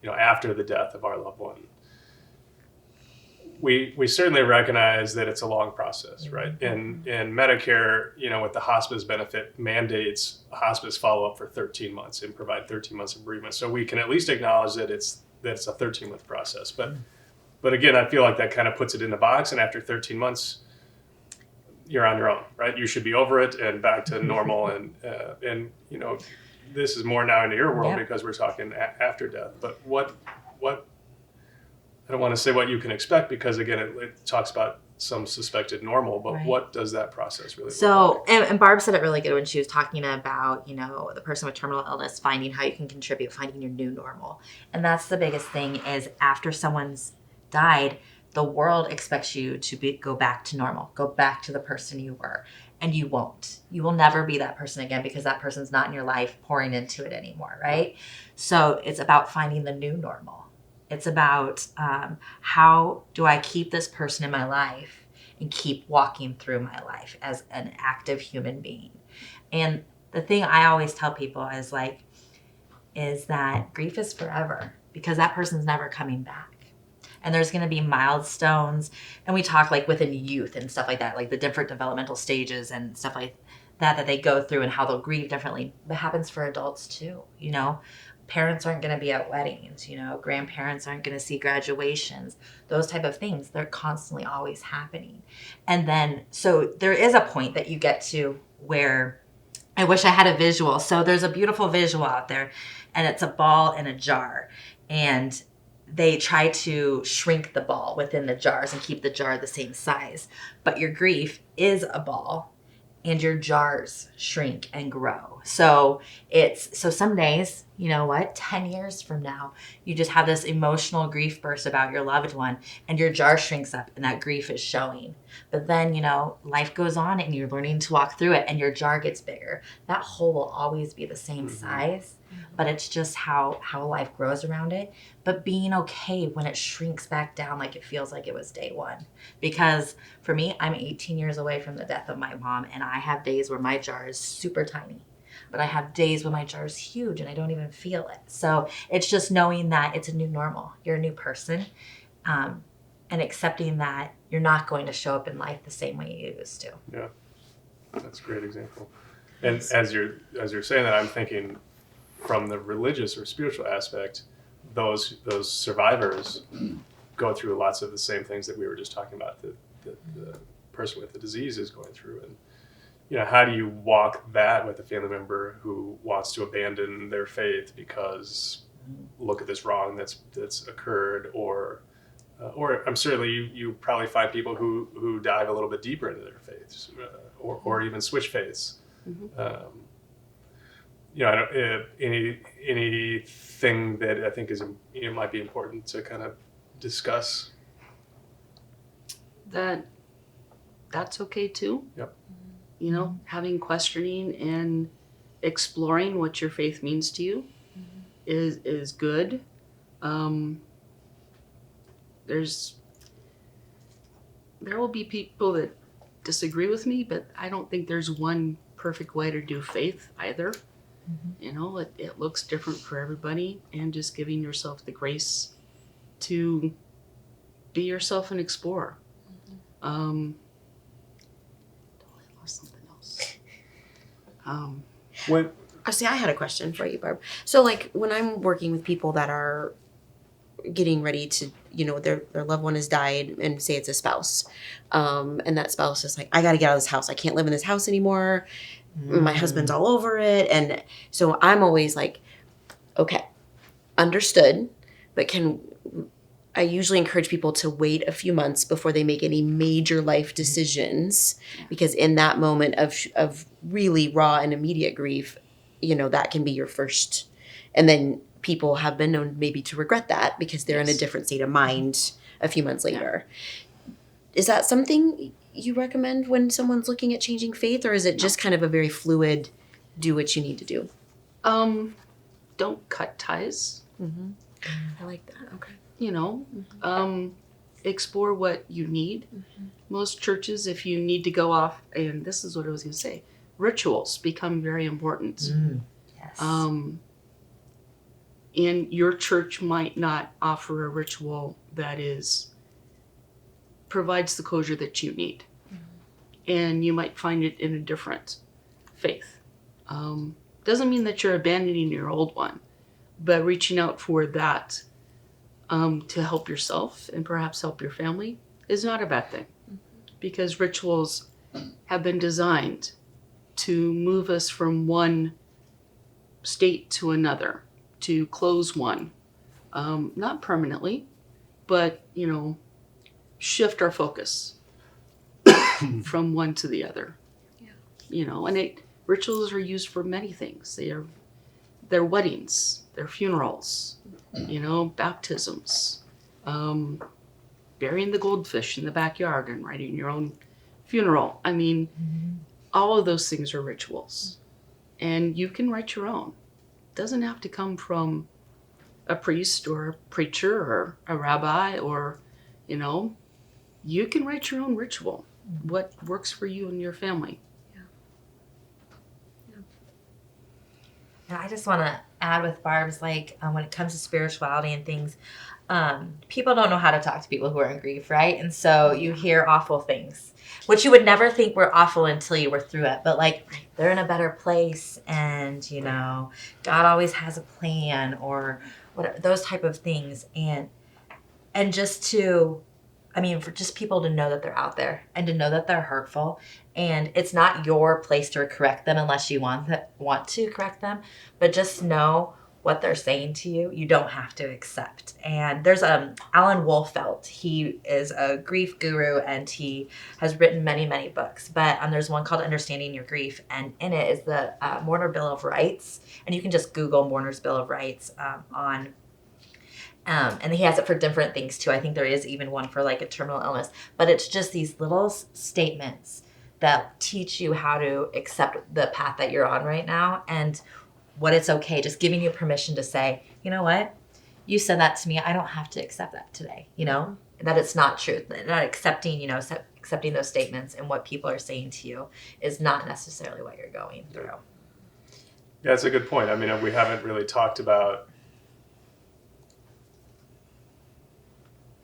after the death of our loved one, we certainly recognize that it's a long process, right? And Medicare, with the hospice benefit, mandates a hospice follow-up for 13 months and provide 13 months of bereavement. So we can at least acknowledge that it's a 13-month process. But again, I feel like that kind of puts it in the box. And after 13 months, you're on your own, right? You should be over it and back to normal. And this is more now into your world because we're talking after death. But what I don't want to say what you can expect because, again, it talks about some suspected normal, but Right. what does that process really look So, like? and Barb said it really good when she was talking about, you know, the person with terminal illness, finding how you can contribute, finding your new normal. And that's the biggest thing is after someone's died, the world expects you to go back to normal, go back to the person you were. And you won't. You will never be that person again because that person's not in your life pouring into it anymore, right? So it's about finding the new normal. It's about how do I keep this person in my life and keep walking through my life as an active human being. And the thing I always tell people is that grief is forever because that person's never coming back. And there's going to be milestones. And we talk like within youth and stuff like that, like the different developmental stages and stuff like that they go through and how they'll grieve differently. It happens for adults too, you know. Parents aren't going to be at weddings, you know, grandparents aren't going to see graduations, those type of things. They're constantly always happening. And then, so there is a point that you get to where I wish I had a visual. So there's a beautiful visual out there and it's a ball in a jar and they try to shrink the ball within the jars and keep the jar the same size. But your grief is a ball and your jars shrink and grow. So some days, you know what, 10 years from now, you just have this emotional grief burst about your loved one and your jar shrinks up and that grief is showing. But then, you know, life goes on and you're learning to walk through it and your jar gets bigger. That hole will always be the same size, but it's just how life grows around it. But being okay when it shrinks back down like it feels like it was day one. Because for me, I'm 18 years away from the death of my mom and I have days where my jar is super tiny. But I have days when my jar is huge and I don't even feel it. So it's just knowing that it's a new normal. You're a new person, and accepting that you're not going to show up in life the same way you used to. Yeah, that's a great example. And as you're saying that, I'm thinking from the religious or spiritual aspect, those survivors go through lots of the same things that we were just talking about. The person with the disease is going through, and you know, how do you walk that with a family member who wants to abandon their faith because look at this wrong that's occurred, or I'm certainly you probably find people who dive a little bit deeper into their faiths, or even switch faiths. Mm-hmm. You know, anything that I think is might be important to kind of discuss. That's okay too. Yep. You know, having questioning and exploring what your faith means to you is good. There will be people that disagree with me, but I don't think there's one perfect way to do faith either. You know, it looks different for everybody, and just giving yourself the grace to be yourself and explore. Totally lost something else. When See, I had a question for you, Barb. So, like, when I'm working with people that are getting ready to, you know, their loved one has died, and say it's a spouse, and that spouse is like, I got to get out of this house. I can't live in this house anymore. My husband's all over it. And so I'm always like, okay, understood, but I usually encourage people to wait a few months before they make any major life decisions, because in that moment of really raw and immediate grief, you know, that can be your first. And then people have been known maybe to regret that because they're in a different state of mind a few months later. Is that something you recommend when someone's looking at changing faith, or is it just kind of a very fluid, do what you need to do? Don't cut ties. I like that. Okay. You know, explore what you need. Most churches, if you need to go off, and this is what I was going to say, rituals become very important. Yes. And your church might not offer a ritual that provides the closure that you need. And you might find it in a different faith. Doesn't mean that you're abandoning your old one, but reaching out for that to help yourself and perhaps help your family is not a bad thing, because rituals have been designed to move us from one state to another, to close one, not permanently, but, you know, shift our focus from one to the other. You know, and rituals are used for many things. They're weddings, they're funerals, you know, baptisms, burying the goldfish in the backyard and writing your own funeral. I mean, all of those things are rituals, and you can write your own. It doesn't have to come from a priest or a preacher or a rabbi, or, you know, you can write your own ritual. What works for you and your family. And I just want to add with Barb's, like, when it comes to spirituality and things, people don't know how to talk to people who are in grief, right? And so you hear awful things, which you would never think were awful until you were through it. But, like, they're in a better place, and, you know, God always has a plan, or whatever, those type of things. And just to, I mean, for just people to know that they're out there and to know that they're hurtful, and it's not your place to correct them unless you want to correct them, but just know what they're saying to you. You don't have to accept. And there's Alan Wolfelt. He is a grief guru, and he has written many, many books. But there's one called Understanding Your Grief, and in it is the Mourner Bill of Rights. And you can just Google Mourner's Bill of Rights and he has it for different things too. I think there is even one for like a terminal illness. But it's just these little statements that teach you how to accept the path that you're on right now, and what it's okay, just giving you permission to say, you know what, you said that to me, I don't have to accept that today, you know, that it's not true, not accepting, you know, accepting those statements and what people are saying to you is not necessarily what you're going through. Yeah, that's a good point. I mean, we haven't really talked about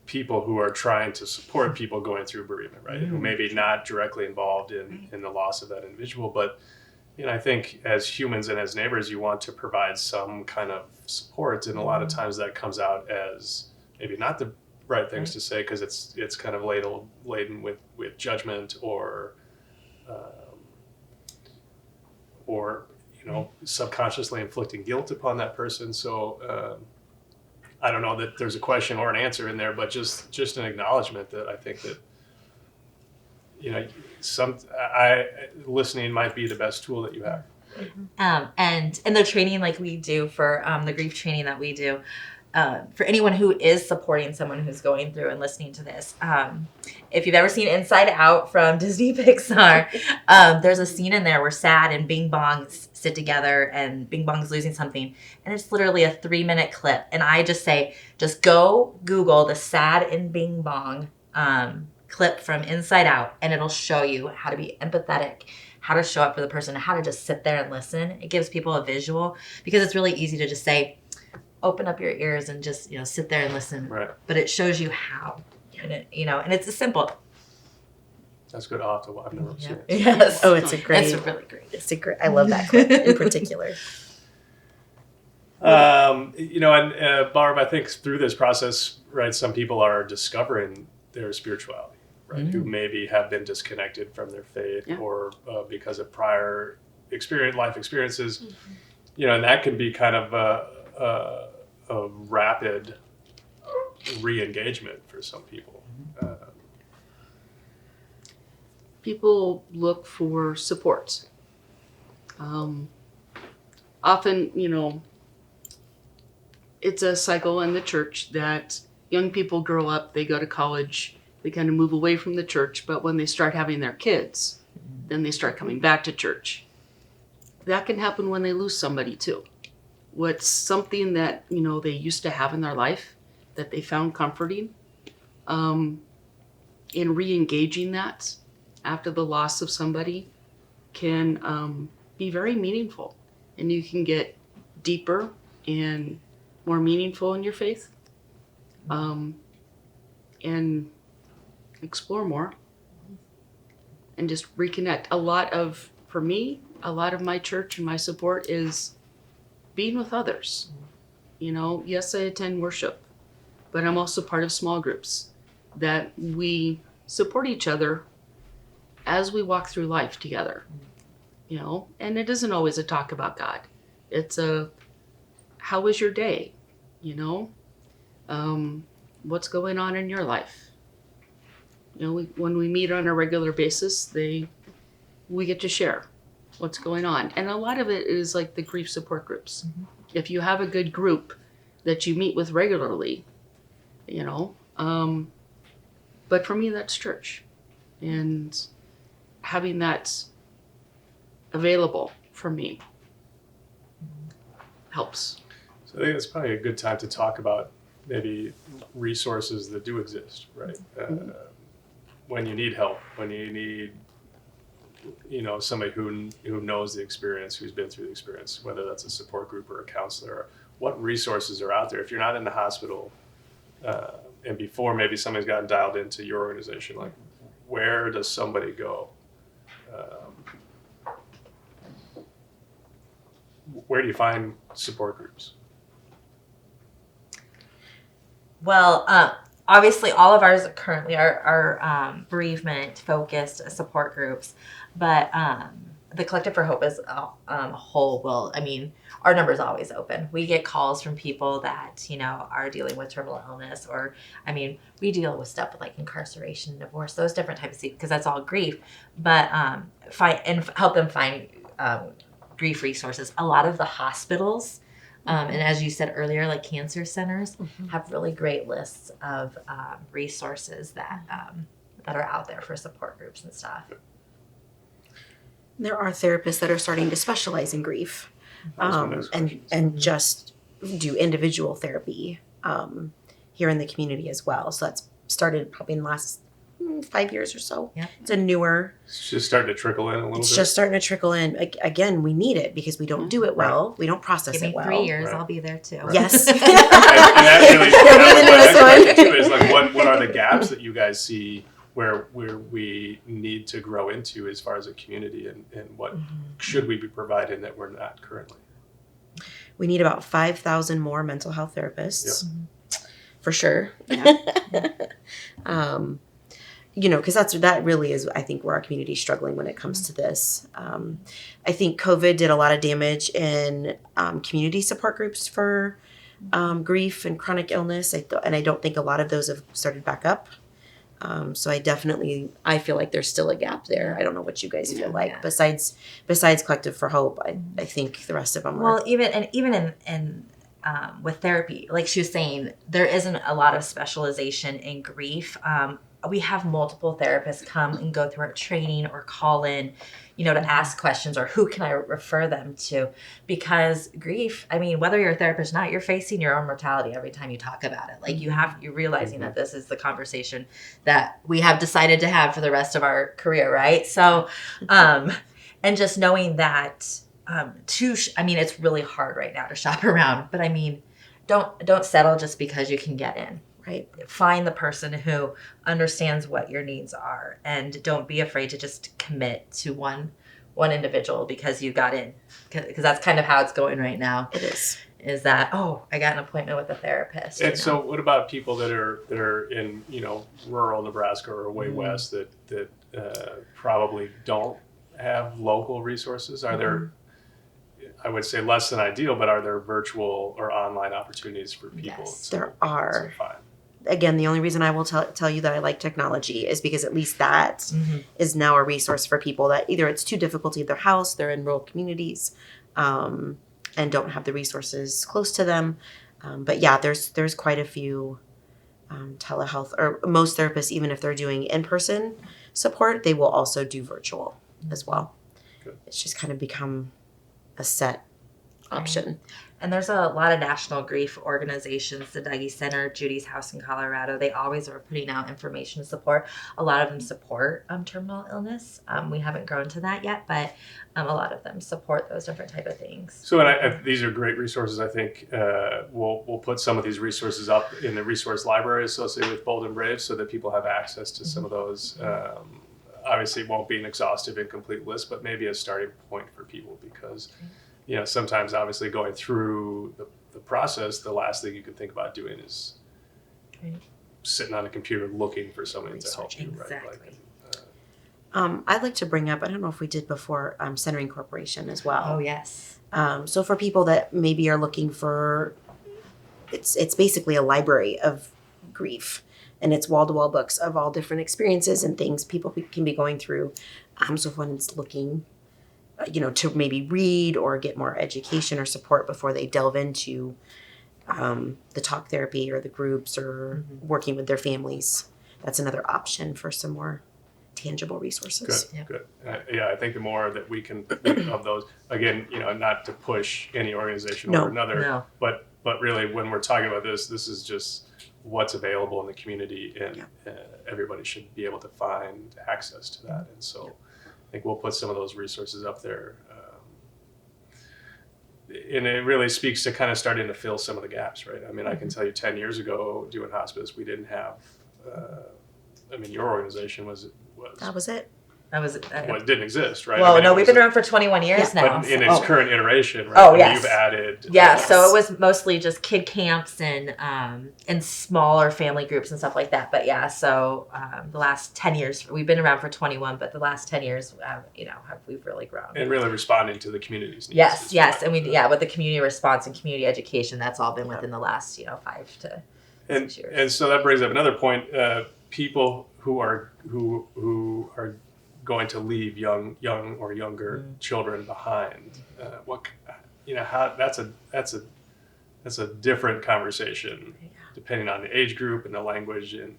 people who are trying to support people going through bereavement, right? Who may be not directly involved in the loss of that individual, but you know, I think as humans and as neighbors, you want to provide some kind of support, and a lot of times that comes out as maybe not the right things to say, because it's kind of laden with judgment or you know, subconsciously inflicting guilt upon that person. So I don't know that there's a question or an answer in there, but just an acknowledgement that I think that, you know, listening might be the best tool that you have. Right? And the training, like we do for the grief training that we do, for anyone who is supporting someone who's going through and listening to this, if you've ever seen Inside Out from Disney Pixar, there's a scene in there where Sad and Bing Bong sit together, and Bing Bong's losing something, and it's literally a 3-minute clip. And I just say, just go Google the Sad and Bing Bong clip from Inside Out, and it'll show you how to be empathetic, how to show up for the person, how to just sit there and listen. It gives people a visual, because it's really easy to just say, open up your ears and just, you know, sit there and listen. Right. But it shows you how, and it, you know, and it's simple. That's good. I've never seen it. Yes. Oh, it's really great. It's a great. I love that clip in particular. You know, and Barb, I think through this process, right, some people are discovering their spirituality, right, who maybe have been disconnected from their faith or because of prior life experiences, you know, and that can be kind of a rapid re-engagement for some people. People look for support. Often, you know, it's a cycle in the church that young people grow up, they go to college, they kind of move away from the church, but when they start having their kids, then they start coming back to church. That can happen when they lose somebody too. What's something that, you know, they used to have in their life that they found comforting, in re-engaging that after the loss of somebody can be very meaningful, and you can get deeper and more meaningful in your faith, and explore more and just reconnect. For me, a lot of my church and my support is being with others. You know, yes, I attend worship, but I'm also part of small groups that we support each other as we walk through life together, you know, and it isn't always a talk about God. It's how was your day? You know, what's going on in your life? when we meet on a regular basis, we get to share what's going on. And a lot of it is like the grief support groups. Mm-hmm. If you have a good group that you meet with regularly, but for me, that's church. And having that available for me helps. So I think it's probably a good time to talk about maybe resources that do exist, right? When you need help, when you need, somebody who knows the experience, who's been through the experience, whether that's a support group or a counselor, what resources are out there? If you're not in the hospital, and before maybe somebody's gotten dialed into your organization, like where does somebody go? Where do you find support groups? Well, obviously all of ours currently are bereavement focused support groups, but the Collective for Hope as a whole our number is always open. We get calls from people that, are dealing with terminal illness, or, we deal with stuff like incarceration, divorce, those different types of things, because that's all grief, but help them find grief resources. A lot of the hospitals, and as you said earlier, like cancer centers, have really great lists of resources that are out there for support groups and stuff. There are therapists that are starting to specialize in grief, and just do individual therapy here in the community as well. So that's started probably in the last 5 years or so. Yep. It's a newer. It's just starting to trickle in a little bit. It's just starting to trickle in. Again, we need it because we don't do it well. Right. We don't process Give me it well. 3 years, right. I'll be there too. Yes. and that really is like what are the gaps that you guys see where we need to grow into as far as a community, and what should we be providing that we're not currently? We need about 5,000 more mental health therapists. Yep. For sure. Yeah. Because that really is, I think, where our community is struggling when it comes to this. I think COVID did a lot of damage in community support groups for grief and chronic illness. And I don't think a lot of those have started back up. So I feel like there's still a gap there. I don't know what you guys feel like. Yeah. Besides Collective for Hope, I think the rest of them are. Well, even in with therapy, like she was saying, there isn't a lot of specialization in grief. We have multiple therapists come and go through our training or call in, to ask questions, or who can I refer them to? Because grief, whether you're a therapist or not, you're facing your own mortality every time you talk about it. Like you're realizing that this is the conversation that we have decided to have for the rest of our career, right? So, and just knowing that, it's really hard right now to shop around, but don't settle just because you can get in. Right. Find the person who understands what your needs are, and don't be afraid to just commit to one individual because you got in. Because that's kind of how it's going right now. It is. Is that, I got an appointment with a therapist. And so what about people that are in, rural Nebraska or way west that probably don't have local resources? Are there, I would say less than ideal, but are there virtual or online opportunities for people? Yes, there are. So fine. Again, the only reason I will tell you that I like technology is because at least that is now a resource for people that either it's too difficult to leave their house, they're in rural communities, and don't have the resources close to them. But yeah, there's quite a few telehealth, or most therapists, even if they're doing in-person support, they will also do virtual as well. Good. It's just kind of become a set option. And there's a lot of national grief organizations, the Dougie Center, Judy's House in Colorado. They always are putting out information support. A lot of them support terminal illness. We haven't grown to that yet, but a lot of them support those different type of things. So, and these are great resources. I think we'll put some of these resources up in the resource library associated with Bold and Brave, so that people have access to some of those. Obviously, it won't be an exhaustive and complete list, but maybe a starting point for people, because sometimes obviously going through the process, the last thing you can think about doing is sitting on a computer looking for somebody to help you. Exactly. Right? I'd like to bring up, I don't know if we did before, Centering Corporation as well. Oh, yes. So for people that maybe are looking for, it's basically a library of grief. and it's wall-to-wall books of all different experiences and things people can be going through. So if one's looking, to maybe read or get more education or support before they delve into the talk therapy or the groups or working with their families, that's another option for some more tangible resources. Good. I think the more that we can of those, again, not to push any organization over another, but really when we're talking about this is just what's available in the community, and everybody should be able to find access to that. And so I think we'll put some of those resources up there. And it really speaks to kind of starting to fill some of the gaps, right? I mean, I can tell you 10 years ago doing hospice, we didn't have, your organization was That was it. That was it didn't exist, right? Well, we've been around for 21 years now. But in its current iteration, right? Oh, yes. You've added. So it was mostly just kid camps and smaller family groups and stuff like that. But the last 10 years, we've been around for 21, but the last 10 years, we've really grown. And really responding to the community's needs. Yes. And with the community response and community education, that's all been within the last, 5 to 6 years. And so that brings up another point. People who are going to leave young or younger children behind. That's a different conversation depending on the age group and the language and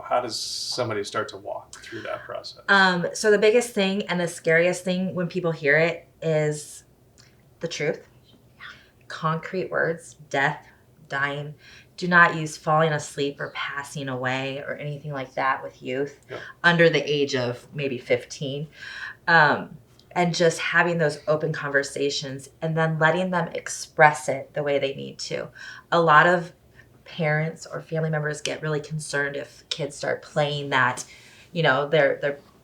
how does somebody start to walk through that process? So the biggest thing and the scariest thing when people hear it is the truth. Concrete words, death, dying. Do not use falling asleep or passing away or anything like that with youth under the age of maybe 15. And just having those open conversations and then letting them express it the way they need to. A lot of parents or family members get really concerned if kids start playing that,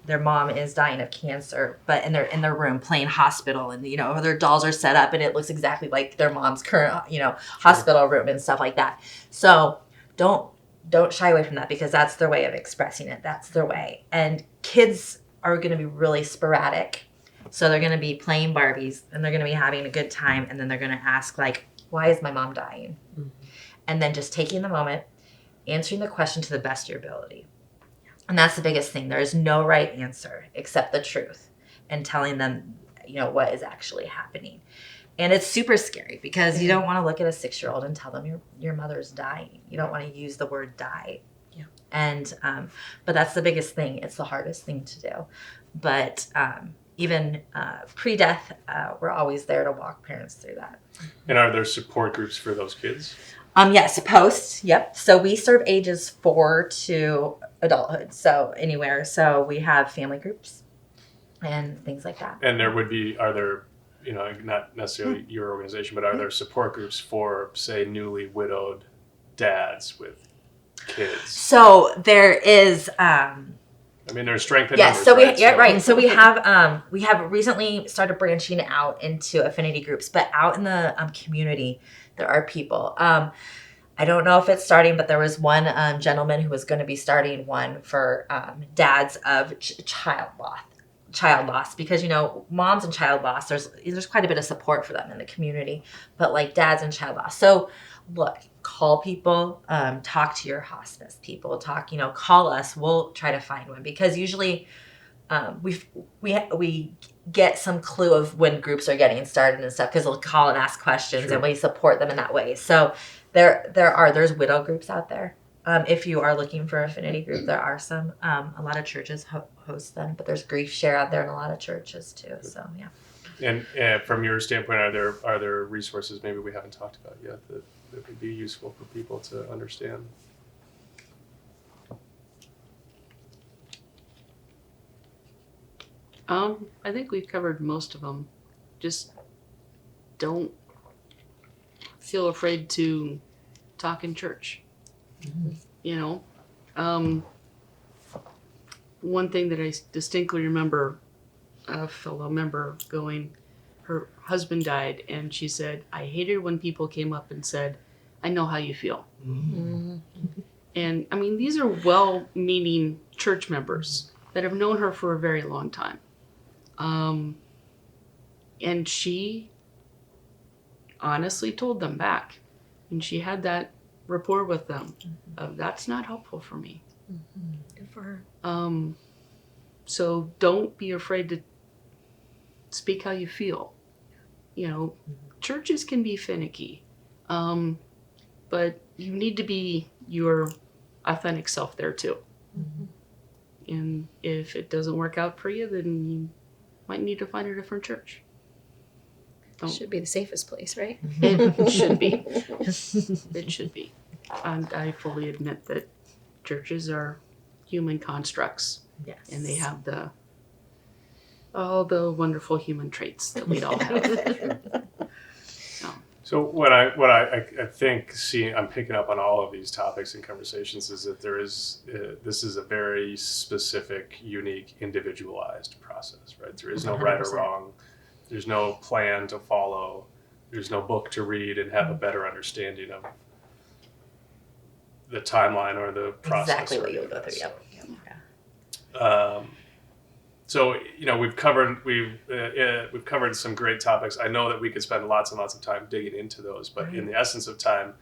their mom is dying of cancer, but in their room playing hospital, and their dolls are set up and it looks exactly like their mom's current hospital room and stuff like that. So don't shy away from that, because that's their way of expressing it. That's their way. And kids are going to be really sporadic. So they're going to be playing Barbies and they're going to be having a good time, and then they're going to ask why is my mom dying? Mm-hmm. And then just taking the moment, answering the question to the best of your ability. And that's the biggest thing. There is no right answer except the truth, and telling them, what is actually happening. And it's super scary because you don't want to look at a 6-year-old and tell them your mother's dying. You don't want to use the word die. Yeah. And, but that's the biggest thing. It's the hardest thing to do. But even pre-death, we're always there to walk parents through that. And are there support groups for those kids? Yes, post. Yep. So we serve ages 4 to adulthood. So anywhere. So we have family groups and things like that. And are there, not necessarily your organization, but are there support groups for, say, newly widowed dads with kids? So there is. There's strength in numbers. Right. So we have recently started branching out into affinity groups, but out in the community, there are people. I don't know if it's starting, but there was one gentleman who was going to be starting one for dads of child loss, because moms and child loss, there's quite a bit of support for them in the community, but dads and child loss. So look, call people, talk to your hospice people, call us. We'll try to find one, because usually we get some clue of when groups are getting started and stuff, because they'll call and ask questions, and we support them in that way. So there's widow groups out there. If you are looking for affinity group, there are some. A lot of churches host them, but there's grief share out there in a lot of churches too. So yeah. And from your standpoint, are there resources maybe we haven't talked about yet that would be useful for people to understand? I think we've covered most of them. Just don't feel afraid to talk in church. Mm-hmm. One thing that I distinctly remember a fellow member going, her husband died, and she said, I hated when people came up and said, I know how you feel. Mm-hmm. And these are well-meaning church members that have known her for a very long time. And she honestly told them back. And she had that rapport with them. That's not helpful for me. Good for her. So don't be afraid to speak how you feel. You know, churches can be finicky, but you need to be your authentic self there too. And if it doesn't work out for you, then you might need to find a different church. Should be the safest place, right? It should be. It should be. And I fully admit that churches are human constructs, Yes. and they have all the wonderful human traits that we'd all have. So what I think I'm picking up on all of these topics and conversations is that this is a very specific, unique, individualized process, right? There is no right or 100%. wrong. There's no plan to follow. There's no book to read and have a better understanding of the timeline or the process. Exactly what or you'll any go of that. through. So, so we've covered some great topics. I know that we could spend lots and lots of time digging into those, but in the essence of time,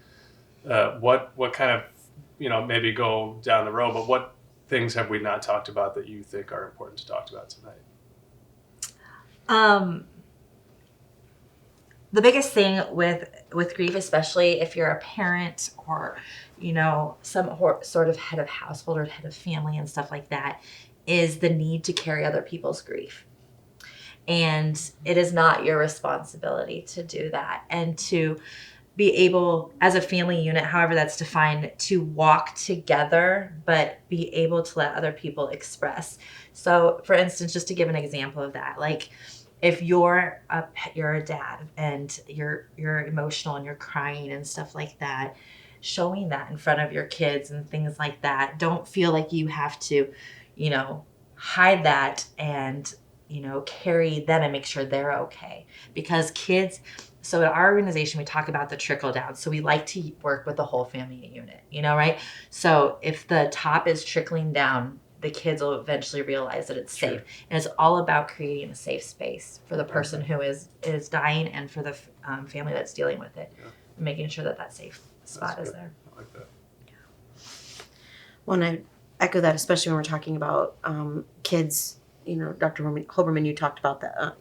what kind of maybe go down the road, but what things have we not talked about that you think are important to talk about tonight? The biggest thing with grief, especially if you're a parent or some sort of head of household or head of family and stuff like that, is the need to carry other people's grief. And it is not your responsibility to do that, and to be able, as a family unit, however that's defined, to walk together, but be able to let other people express. So for instance, just to give an example of that, like if you're a dad and you're emotional and you're crying and stuff like that, showing that in front of your kids and things like that, don't feel like you have to, hide that and, carry them and make sure they're okay. Because kids, so at our organization, we talk about the trickle down. So we like to work with the whole family unit, right? So if the top is trickling down, the kids will eventually realize that it's safe. And it's all about creating a safe space for the person who is dying and for the family that's dealing with it. And making sure that safe spot is there. I like that. Well, and I echo that, especially when we're talking about kids. Dr. Holberman, you talked about that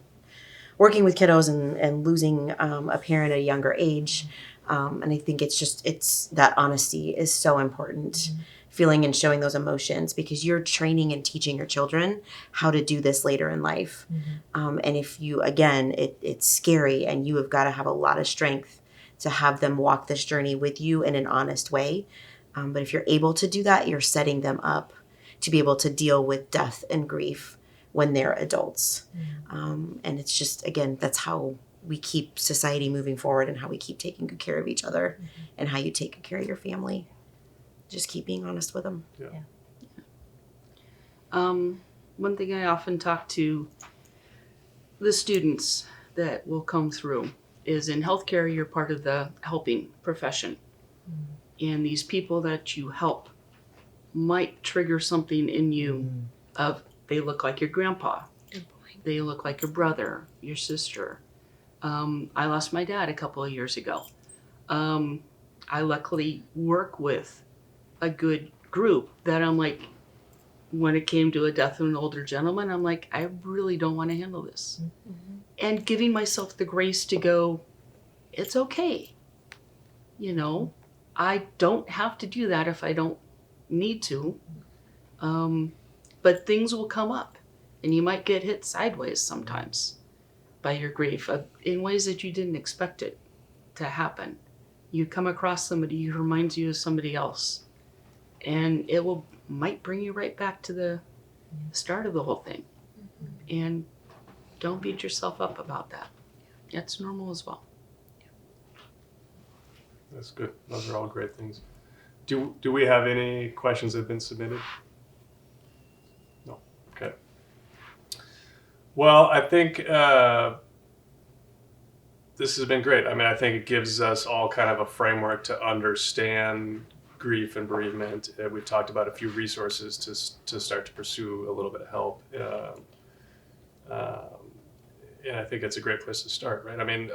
working with kiddos and losing a parent at a younger age. And I think it's that honesty is so important, feeling and showing those emotions, because you're training and teaching your children how to do this later in life. And if you, again, it's scary, and you have got to have a lot of strength to have them walk this journey with you in an honest way. But if you're able to do that, you're setting them up to be able to deal with death and grief when they're adults. And it's just, again, that's how we keep society moving forward, and how we keep taking good care of each other, and how you take good care of your family. Just keep being honest with them. One thing I often talk to the students that will come through is, in healthcare, you're part of the helping profession. And these people that you help might trigger something in you of, they look like your grandpa. They look like your brother, your sister. I lost my dad a couple of years ago. I luckily work with a good group that I'm like, when it came to a death of an older gentleman, I'm like, I really don't want to handle this. And giving myself the grace to go, it's okay. I don't have to do that if I don't need to. But things will come up, and you might get hit sideways sometimes by your grief in ways that you didn't expect it to happen. You come across somebody who reminds you of somebody else, and it might bring you right back to the start of the whole thing. And don't beat yourself up about that. That's normal as well. That's good. Those are all great things. Do we have any questions that have been submitted? No. Okay. Well, I think this has been great. I mean, I think it gives us all kind of a framework to understand grief and bereavement. We've talked about a few resources to start to pursue a little bit of help. And I think it's a great place to start, right? I mean,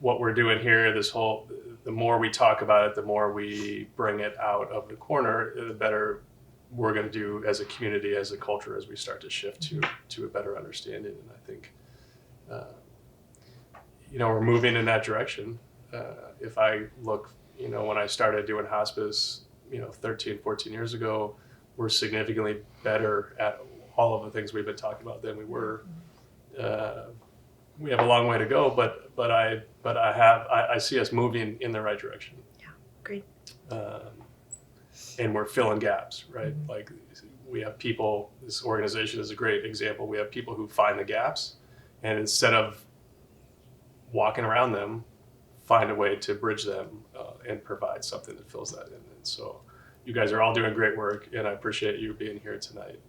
what we're doing here, the more we talk about it, the more we bring it out of the corner, the better we're going to do as a community, as a culture, as we start to shift to a better understanding. And I think, we're moving in that direction. If I look, when I started doing hospice, 13, 14 years ago, we're significantly better at all of the things we've been talking about than we were. We have a long way to go, but I see us moving in the right direction. Yeah, great. And we're filling gaps, right? Like we have people. This organization is a great example. We have people who find the gaps, and instead of walking around them, find a way to bridge them and provide something that fills that in. And so, you guys are all doing great work, and I appreciate you being here tonight.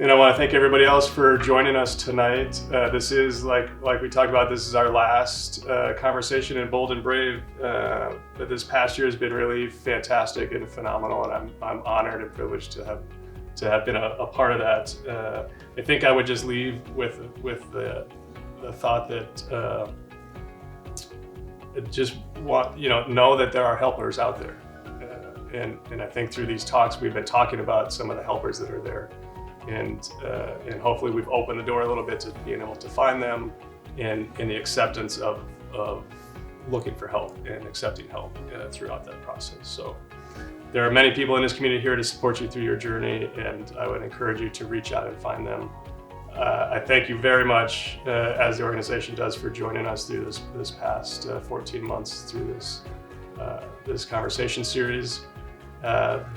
And I want to thank everybody else for joining us tonight. This is, like we talked about, this is our last conversation in Bold and Brave. But this past year has been really fantastic and phenomenal, and I'm honored and privileged to have been a part of that. I think I would just leave with the thought that just know that there are helpers out there, and I think through these talks we've been talking about some of the helpers that are there. And hopefully we've opened the door a little bit to being able to find them and in the acceptance of looking for help and accepting help throughout that process. So there are many people in this community here to support you through your journey, and I would encourage you to reach out and find them. I thank you very much, as the organization does, for joining us through this past 14 months through this conversation series.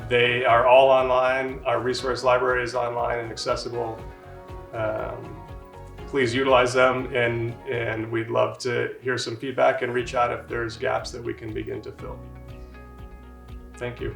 They are all online. Our resource library is online and accessible. Please utilize them, and we'd love to hear some feedback and reach out if there's gaps that we can begin to fill. Thank you.